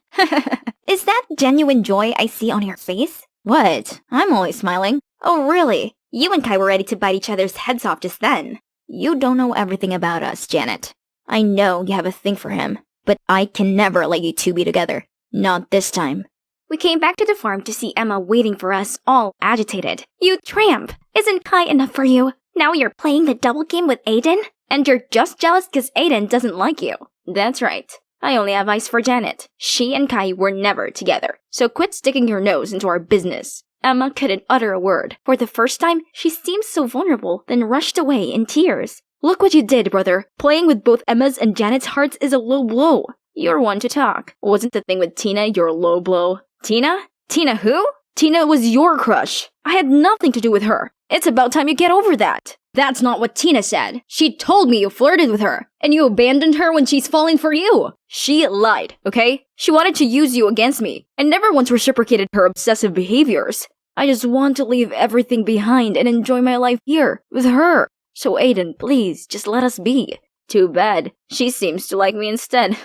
Is that genuine joy I see on your face? What? I'm only smiling. Oh really? You and Kai were ready to bite each other's heads off just then. You don't know everything about us, Janet. I know you have a thing for him, but I can never let you two be together. Not this time. We came back to the farm to see Emma waiting for us, all agitated. You tramp! Isn't Kai enough for you? Now you're playing the double game with Aiden? And you're just jealous because Aiden doesn't like you. That's right. I only have eyes for Janet. She and Kai were never together. So quit sticking your nose into our business. Emma couldn't utter a word. For the first time, she seemed so vulnerable, then rushed away in tears. Look what you did, brother. Playing with both Emma's and Janet's hearts is a low blow. You're one to talk. Wasn't the thing with Tina your low blow? Tina? Tina who? Tina was your crush. I had nothing to do with her. It's about time you get over that. That's not what Tina said. She told me you flirted with her, and you abandoned her when she's falling for you. She lied, okay? She wanted to use you against me, and never once reciprocated her obsessive behaviors. I just want to leave everything behind and enjoy my life here, with her. So Aiden, please, just let us be. Too bad. She seems to like me instead.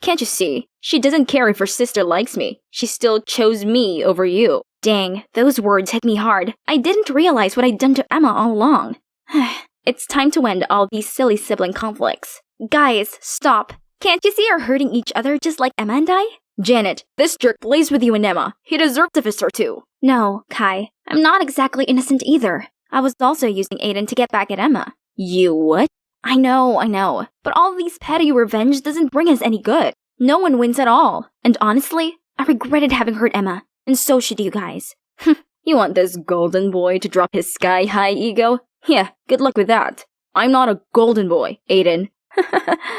Can't you see? She doesn't care if her sister likes me. She still chose me over you. Dang, those words hit me hard. I didn't realize what I'd done to Emma all along. It's time to end all these silly sibling conflicts. Guys, stop. Can't you see you're hurting each other just like Emma and I? Janet, this jerk plays with you and Emma. He deserves a fist or two. No, Kai. I'm not exactly innocent either. I was also using Aiden to get back at Emma. You what? I know. But all these petty revenge doesn't bring us any good. No one wins at all. And honestly, I regretted having hurt Emma. And so should you guys. You want this golden boy to drop his sky-high ego? Yeah, good luck with that. I'm not a golden boy, Aiden.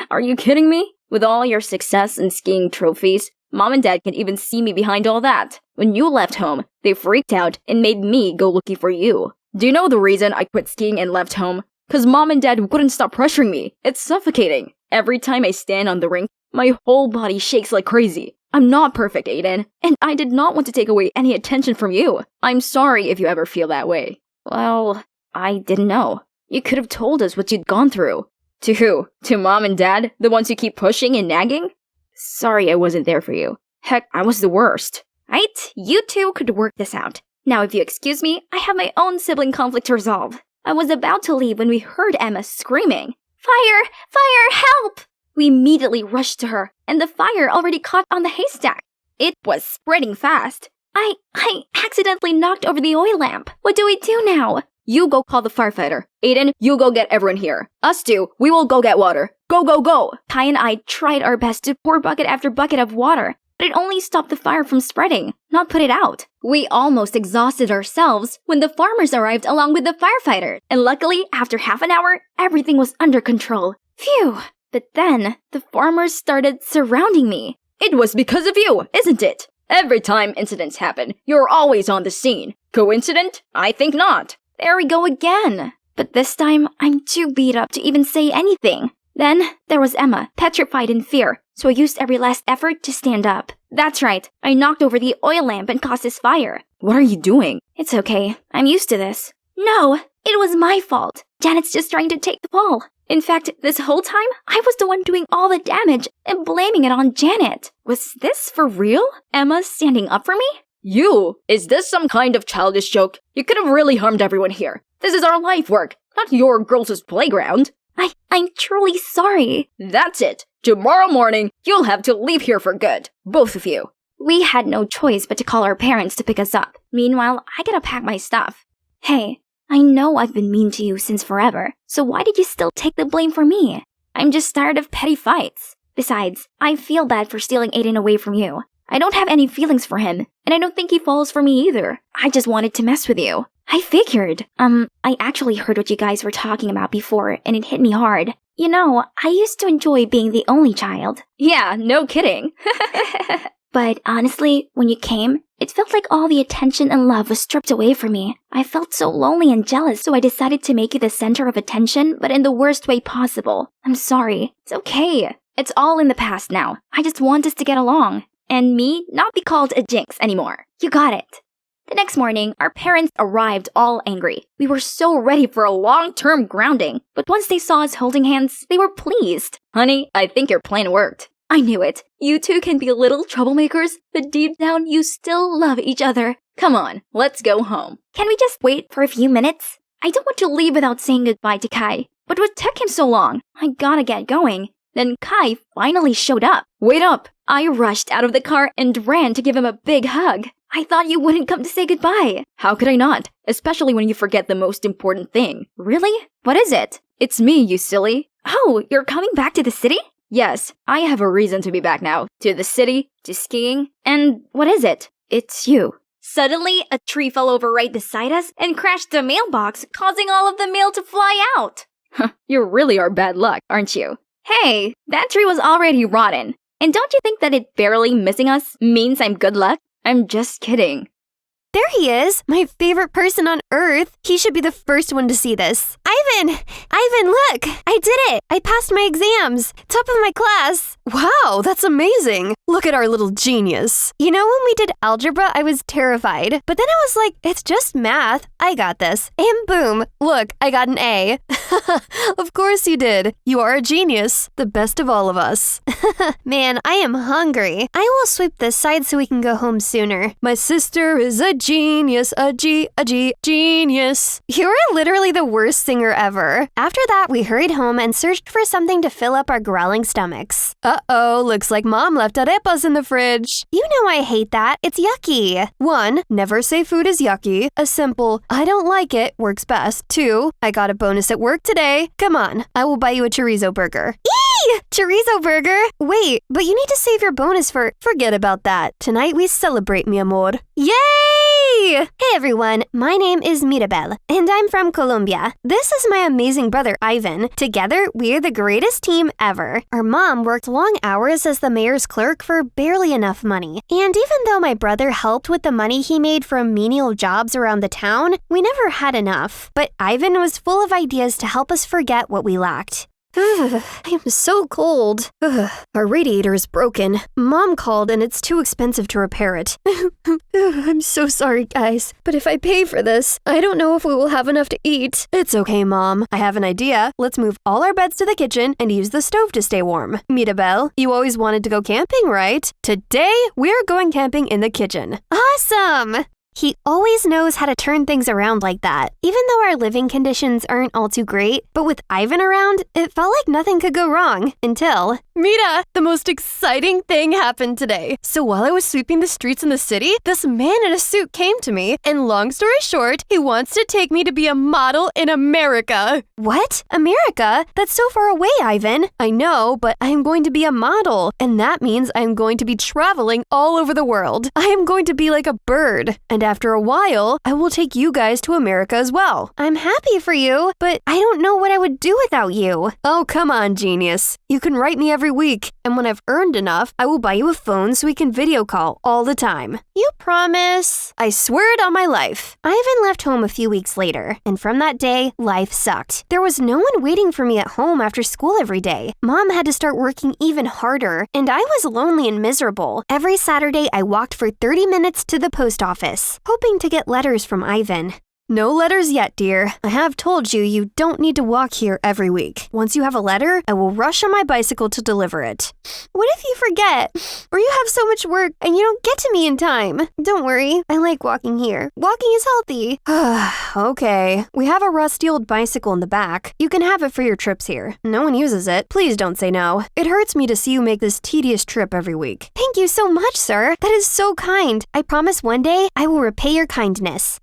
Are you kidding me? With all your success and skiing trophies, Mom and Dad can even see me behind all that. When you left home, they freaked out and made me go looking for you. Do you know the reason I quit skiing and left home? 'Cause Mom and Dad wouldn't stop pressuring me. It's suffocating. Every time I stand on the rink, my whole body shakes like crazy. I'm not perfect, Aiden, and I did not want to take away any attention from you. I'm sorry if you ever feel that way. Well, I didn't know. You could have told us what you'd gone through. To who? To Mom and Dad? The ones who keep pushing and nagging? Sorry I wasn't there for you. Heck, I was the worst. Right? You two could work this out. Now if you excuse me, I have my own sibling conflict to resolve. I was about to leave when we heard Emma screaming. Fire! Fire! Help! We immediately rushed to her, and the fire already caught on the haystack. It was spreading fast. I accidentally knocked over the oil lamp. What do we do now? You go call the firefighter. Aiden, you go get everyone here. Us two, we will go get water. Go, go, go! Kai and I tried our best to pour bucket after bucket of water, but it only stopped the fire from spreading, not put it out. We almost exhausted ourselves when the farmers arrived along with the firefighters, and luckily, after half an hour, everything was under control. Phew! But then, the farmers started surrounding me. It was because of you, isn't it? Every time incidents happen, you're always on the scene. Coincident? I think not. There we go again. But this time, I'm too beat up to even say anything. Then, there was Emma, petrified in fear, so I used every last effort to stand up. That's right, I knocked over the oil lamp and caused this fire. What are you doing? It's okay, I'm used to this. No, it was my fault. Janet's just trying to take the fall. In fact, this whole time, I was the one doing all the damage and blaming it on Janet. Was this for real? Emma standing up for me? You? Is this some kind of childish joke? You could have really harmed everyone here. This is our life work, not your girls' playground. I'm truly sorry. That's it. Tomorrow morning, you'll have to leave here for good. Both of you. We had no choice but to call our parents to pick us up. Meanwhile, I gotta pack my stuff. Hey, I know I've been mean to you since forever, so why did you still take the blame for me? I'm just tired of petty fights. Besides, I feel bad for stealing Aiden away from you. I don't have any feelings for him, and I don't think he falls for me either. I just wanted to mess with you. I figured. I actually heard what you guys were talking about before, and it hit me hard. You know, I used to enjoy being the only child. Yeah, no kidding. But honestly, when you came, it felt like all the attention and love was stripped away from me. I felt so lonely and jealous, so I decided to make you the center of attention, but in the worst way possible. I'm sorry. It's okay. It's all in the past now. I just want us to get along. And me not be called a jinx anymore. You got it. The next morning, our parents arrived all angry. We were so ready for a long-term grounding, but once they saw us holding hands, they were pleased. Honey, I think your plan worked. I knew it. You two can be little troublemakers, but deep down you still love each other. Come on, let's go home. Can we just wait for a few minutes? I don't want to leave without saying goodbye to Kai. But what took him so long? I gotta get going. Then Kai finally showed up. Wait up! I rushed out of the car and ran to give him a big hug. I thought you wouldn't come to say goodbye. How could I not? Especially when you forget the most important thing. Really? What is it? It's me, you silly. Oh, you're coming back to the city? Yes, I have a reason to be back now. To the city, to skiing, and what is it? It's you. Suddenly, a tree fell over right beside us and crashed the mailbox, causing all of the mail to fly out. You really are bad luck, aren't you? Hey, that tree was already rotten. And don't you think that it barely missing us means I'm good luck? I'm just kidding.
There he is, my favorite person on Earth. He should be the first one to see this. Ivan, look, I did it. I passed my exams. Top of my class.
Wow, that's amazing. Look at our little genius.
You know, when we did algebra, I was terrified. But then I was like, it's just math. I got this. And boom, look, I got an A.
Of course you did. You are a genius, the best of all of us.
Man, I am hungry. I will sweep this side so we can go home sooner.
My sister is a genius, genius.
You are literally the worst singer ever. After that, we hurried home and searched for something to fill up our growling stomachs.
Uh-oh, looks like Mom left arepas in the fridge.
You know I hate that. It's yucky.
1, never say food is yucky. A simple, I don't like it, works best. 2, I got a bonus at work today. Come on, I will buy you a chorizo burger.
Eee! Chorizo burger? Wait, but you need to save your bonus for...
Forget about that. Tonight we celebrate, mi amor.
Yay! Hey everyone, my name is Mirabel, and I'm from Colombia. This is my amazing brother Ivan. Together, we're the greatest team ever. Our mom worked long hours as the mayor's clerk for barely enough money. And even though my brother helped with the money he made from menial jobs around the town, we never had enough. But Ivan was full of ideas to help us forget what we lacked.
I am so cold. Our radiator is broken. Mom called and it's too expensive to repair it. I'm so sorry, guys. But if I pay for this, I don't know if we will have enough to eat. It's okay, Mom. I have an idea. Let's move all our beds to the kitchen and use the stove to stay warm. Mirabel, you always wanted to go camping, right? Today, we're going camping in the kitchen.
Awesome! He always knows how to turn things around like that, even though our living conditions aren't all too great. But with Ivan around, it felt like nothing could go wrong until...
Mira, the most exciting thing happened today. So while I was sweeping the streets in the city, this man in a suit came to me, and long story short, he wants to take me to be a model in America.
What? America? That's so far away, Ivan.
I know, but I am going to be a model, and that means I am going to be traveling all over the world. I am going to be like a bird, and after a while, I will take you guys to America as well.
I'm happy for you, but I don't know what I would do without you.
Oh, come on, genius. You can write me every week, and when I've earned enough, I will buy you a phone so we can video call all the time.
You promise?
I swear it on my life.
Ivan left home a few weeks later, and from that day, life sucked. There was no one waiting for me at home after school every day. Mom had to start working even harder, and I was lonely and miserable. Every Saturday, I walked for 30 minutes to the post office, hoping to get letters from Ivan.
No letters yet, dear. I have told you don't need to walk here every week. Once you have a letter, I will rush on my bicycle to deliver it. What if you forget? Or you have so much work and you don't get to me in time? Don't worry, I like walking here. Walking is healthy. Okay, we have a rusty old bicycle in the back. You can have it for your trips here. No one uses it. Please don't say no. It hurts me to see you make this tedious trip every week. Thank you so much, sir. That is so kind. I promise one day I will repay your kindness.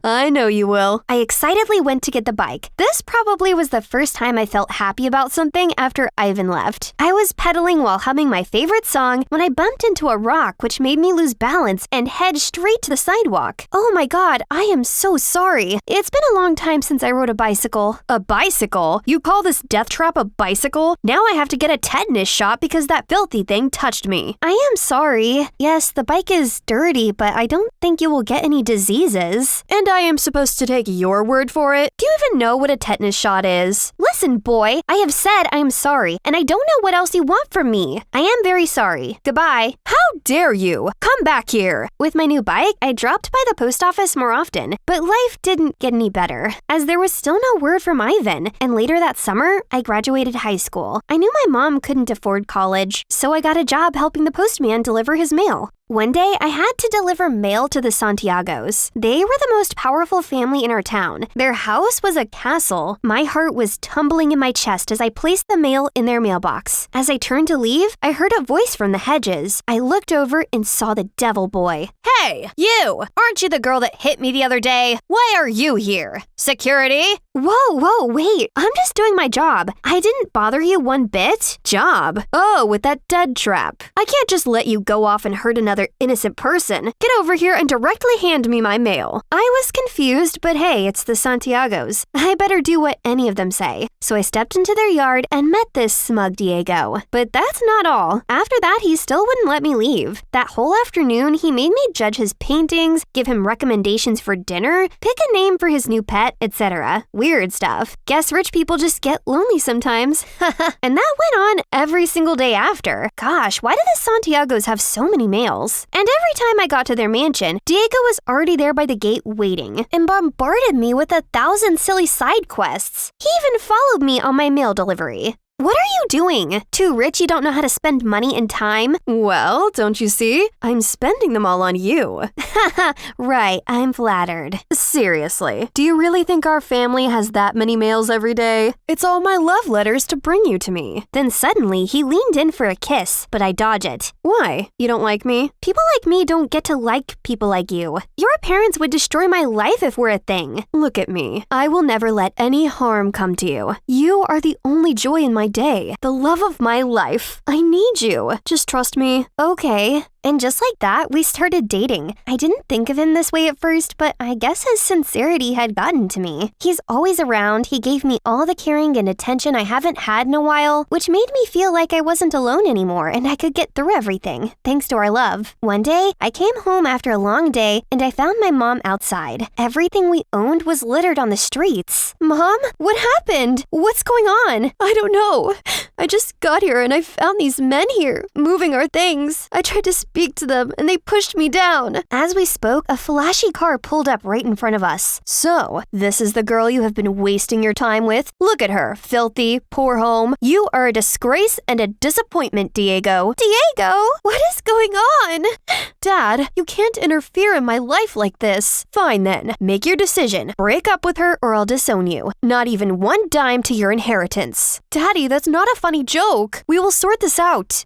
I know you will. I excitedly went to get the bike. This probably was the first time I felt happy about something after Ivan left. I was pedaling while humming my favorite song when I bumped into a rock which made me lose balance and head straight to the sidewalk. Oh my god, I am so sorry. It's been a long time since I rode a bicycle. A bicycle? You call this death trap a bicycle? Now I have to get a tetanus shot because that filthy thing touched me. I am sorry. Yes, the bike is dirty, but I don't think you will get any diseases. And I am supposed to take your word for it? Do you even know what a tetanus shot is? Listen, boy, I have said I am sorry, and I don't know what else you want from me. I am very sorry. Goodbye. How dare you? Come back here. With my new bike, I dropped by the post office more often, but life didn't get any better, as there was still no word from Ivan, and later that summer, I graduated high school. I knew my mom couldn't afford college, so I got a job helping the postman deliver his mail. One day, I had to deliver mail to the Santiagos. They were the most powerful family in our town. Their house was a castle. My heart was tumbling in my chest as I placed the mail in their mailbox. As I turned to leave, I heard a voice from the hedges. I looked over and saw the devil boy. Hey, you! Aren't you the girl that hit me the other day? Why are you here? Security? Whoa, wait. I'm just doing my job. I didn't bother you one bit. Job? Oh, with that dead trap. I can't just let you go off and hurt another innocent person. Get over here and directly hand me my mail. I was confused, but hey, it's the Santiagos. I better do what any of them say. So I stepped into their yard and met this smug Diego. But that's not all. After that, he still wouldn't let me leave. That whole afternoon, he made me judge his paintings, give him recommendations for dinner, pick a name for his new pet, etc. Weird stuff. Guess rich people just get lonely sometimes. And that went on every single day after. Gosh, why do the Santiagos have so many mails? And every time I got to their mansion, Diego was already there by the gate waiting and bombarded me with 1,000 silly side quests. He even followed me on my mail delivery. What are you doing? Too rich you don't know how to spend money and time? Well, don't you see? I'm spending them all on you. Haha, right, I'm flattered. Seriously, do you really think our family has that many mails every day? It's all my love letters to bring you to me. Then suddenly, he leaned in for a kiss, but I dodge it. Why? You don't like me? People like me don't get to like people like you. Your parents would destroy my life if we're a thing. Look at me. I will never let any harm come to you. You are the only joy in my day, the love of my life. I need you. Just trust me. Okay. And just like that, we started dating. I didn't think of him this way at first, but I guess his sincerity had gotten to me. He's always around, he gave me all the caring and attention I haven't had in a while, which made me feel like I wasn't alone anymore and I could get through everything, thanks to our love. One day, I came home after a long day and I found my mom outside. Everything we owned was littered on the streets. Mom? What happened? What's going on? I don't know. I just got here and I found these men here, moving our things. I tried to speak to them and they pushed me down. As we spoke, a flashy car pulled up right in front of us. So, this is the girl you have been wasting your time with? Look at her, filthy, poor home. You are a disgrace and a disappointment, Diego. Diego? What is going on? Dad, you can't interfere in my life like this. Fine then, make your decision. Break up with her or I'll disown you. Not even one dime to your inheritance. Daddy, that's not a funny joke. We will sort this out.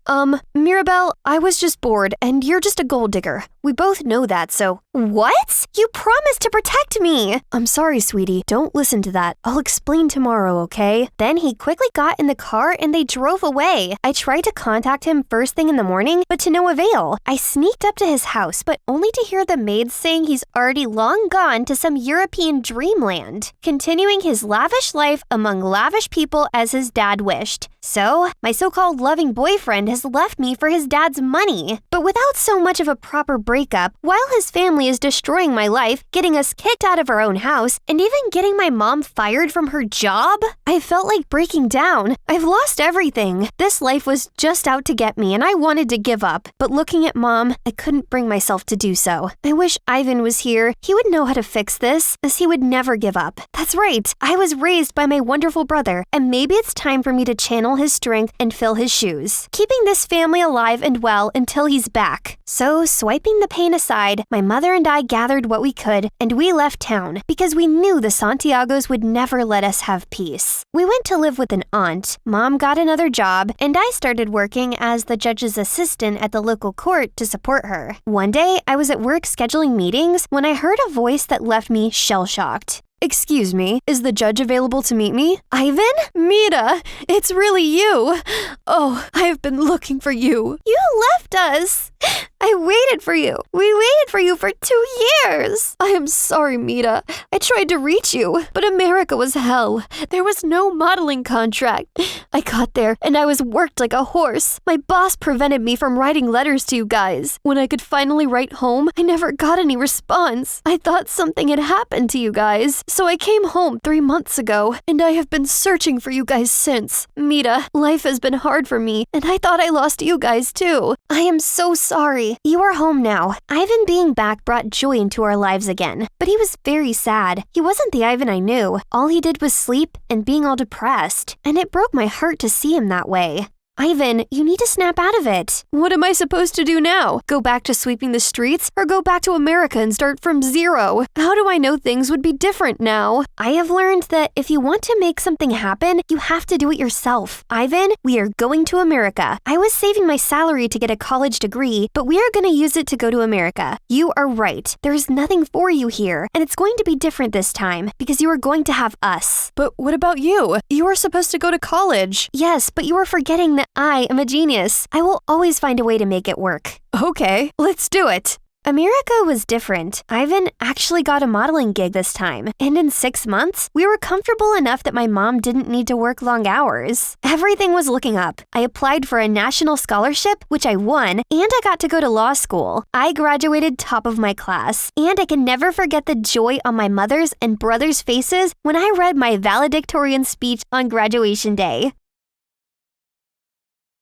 Mirabelle, I was just bored and you're just a gold digger. We both know that, so... What? You promised to protect me! I'm sorry, sweetie. Don't listen to that. I'll explain tomorrow, okay? Then he quickly got in the car and they drove away. I tried to contact him first thing in the morning, but to no avail. I sneaked up to his house, but only to hear the maids saying he's already long gone to some European dreamland, continuing his lavish life among lavish people as his dad wished. So, my so-called loving boyfriend has left me for his dad's money. But without so much of a proper breakup, while his family is destroying my life, getting us kicked out of our own house, and even getting my mom fired from her job, I felt like breaking down. I've lost everything. This life was just out to get me, and I wanted to give up. But looking at Mom, I couldn't bring myself to do so. I wish Ivan was here. He would know how to fix this, as he would never give up. That's right. I was raised by my wonderful brother, and maybe it's time for me to channel his strength and fill his shoes, keeping this family alive and well until he's back. So, swiping the pain aside, my mother and I gathered what we could, and we left town because we knew the Santiagos would never let us have peace. We went to live with an aunt. Mom got another job, and I started working as the judge's assistant at the local court to support her. One day, I was at work scheduling meetings when I heard a voice that left me shell-shocked. Excuse me, is the judge available to meet me? Ivan? Mira, it's really you. Oh, I've been looking for you. You left us. I waited for you. We waited for you for 2 years. I am sorry, Mira. I tried to reach you, but America was hell. There was no modeling contract. I got there, and I was worked like a horse. My boss prevented me from writing letters to you guys. When I could finally write home, I never got any response. I thought something had happened to you guys. So I came home 3 months ago, and I have been searching for you guys since. Mira, life has been hard for me, and I thought I lost you guys too. I am so sorry. You are home now. Ivan being back brought joy into our lives again, but he was very sad. He wasn't the Ivan I knew. All he did was sleep and being all depressed, and it broke my heart to see him that way. Ivan, you need to snap out of it. What am I supposed to do now? Go back to sweeping the streets or go back to America and start from zero? How do I know things would be different now? I have learned that if you want to make something happen, you have to do it yourself. Ivan, we are going to America. I was saving my salary to get a college degree, but we are going to use it to go to America. You are right. There is nothing for you here, and it's going to be different this time because you are going to have us. But what about you? You are supposed to go to college. Yes, but you are forgetting that I am a genius. I will always find a way to make it work. Okay, let's do it. America was different. Ivan actually got a modeling gig this time, and in 6 months, we were comfortable enough that my mom didn't need to work long hours. Everything was looking up. I applied for a national scholarship, which I won, and I got to go to law school. I graduated top of my class, and I can never forget the joy on my mother's and brother's faces when I read my valedictorian speech on graduation day.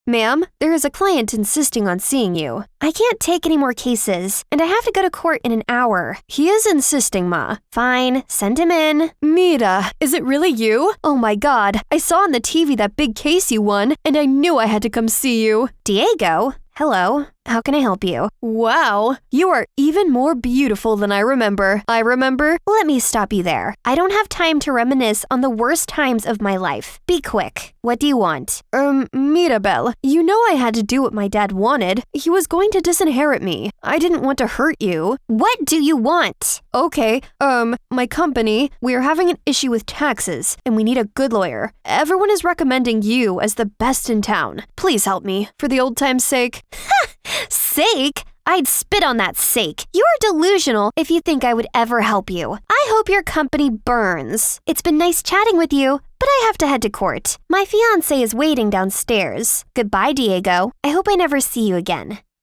Ma'am, there is a client insisting on seeing you. I can't take any more cases, and I have to go to court in an hour. He is insisting, Ma. Fine, send him in. Mira, is it really you? Oh my God, I saw on the TV that big case you won, and I knew I had to come see you. Diego? Hello. How can I help you? Wow, you are even more beautiful than I remember. Let me stop you there. I don't have time to reminisce on the worst times of my life. Be quick. What do you want? Mirabel, you know I had to do what my dad wanted. He was going to disinherit me. I didn't want to hurt you. What do you want? Okay, my company, we are having an issue with taxes, and we need a good lawyer. Everyone is recommending you as the best in town. Please help me, for the old time's sake. Sake? I'd spit on that sake. You are delusional if you think I would ever help you. I hope your company burns. It's been nice chatting with you, but I have to head to court. My fiancé is waiting downstairs. Goodbye, Diego. I hope I never see you again.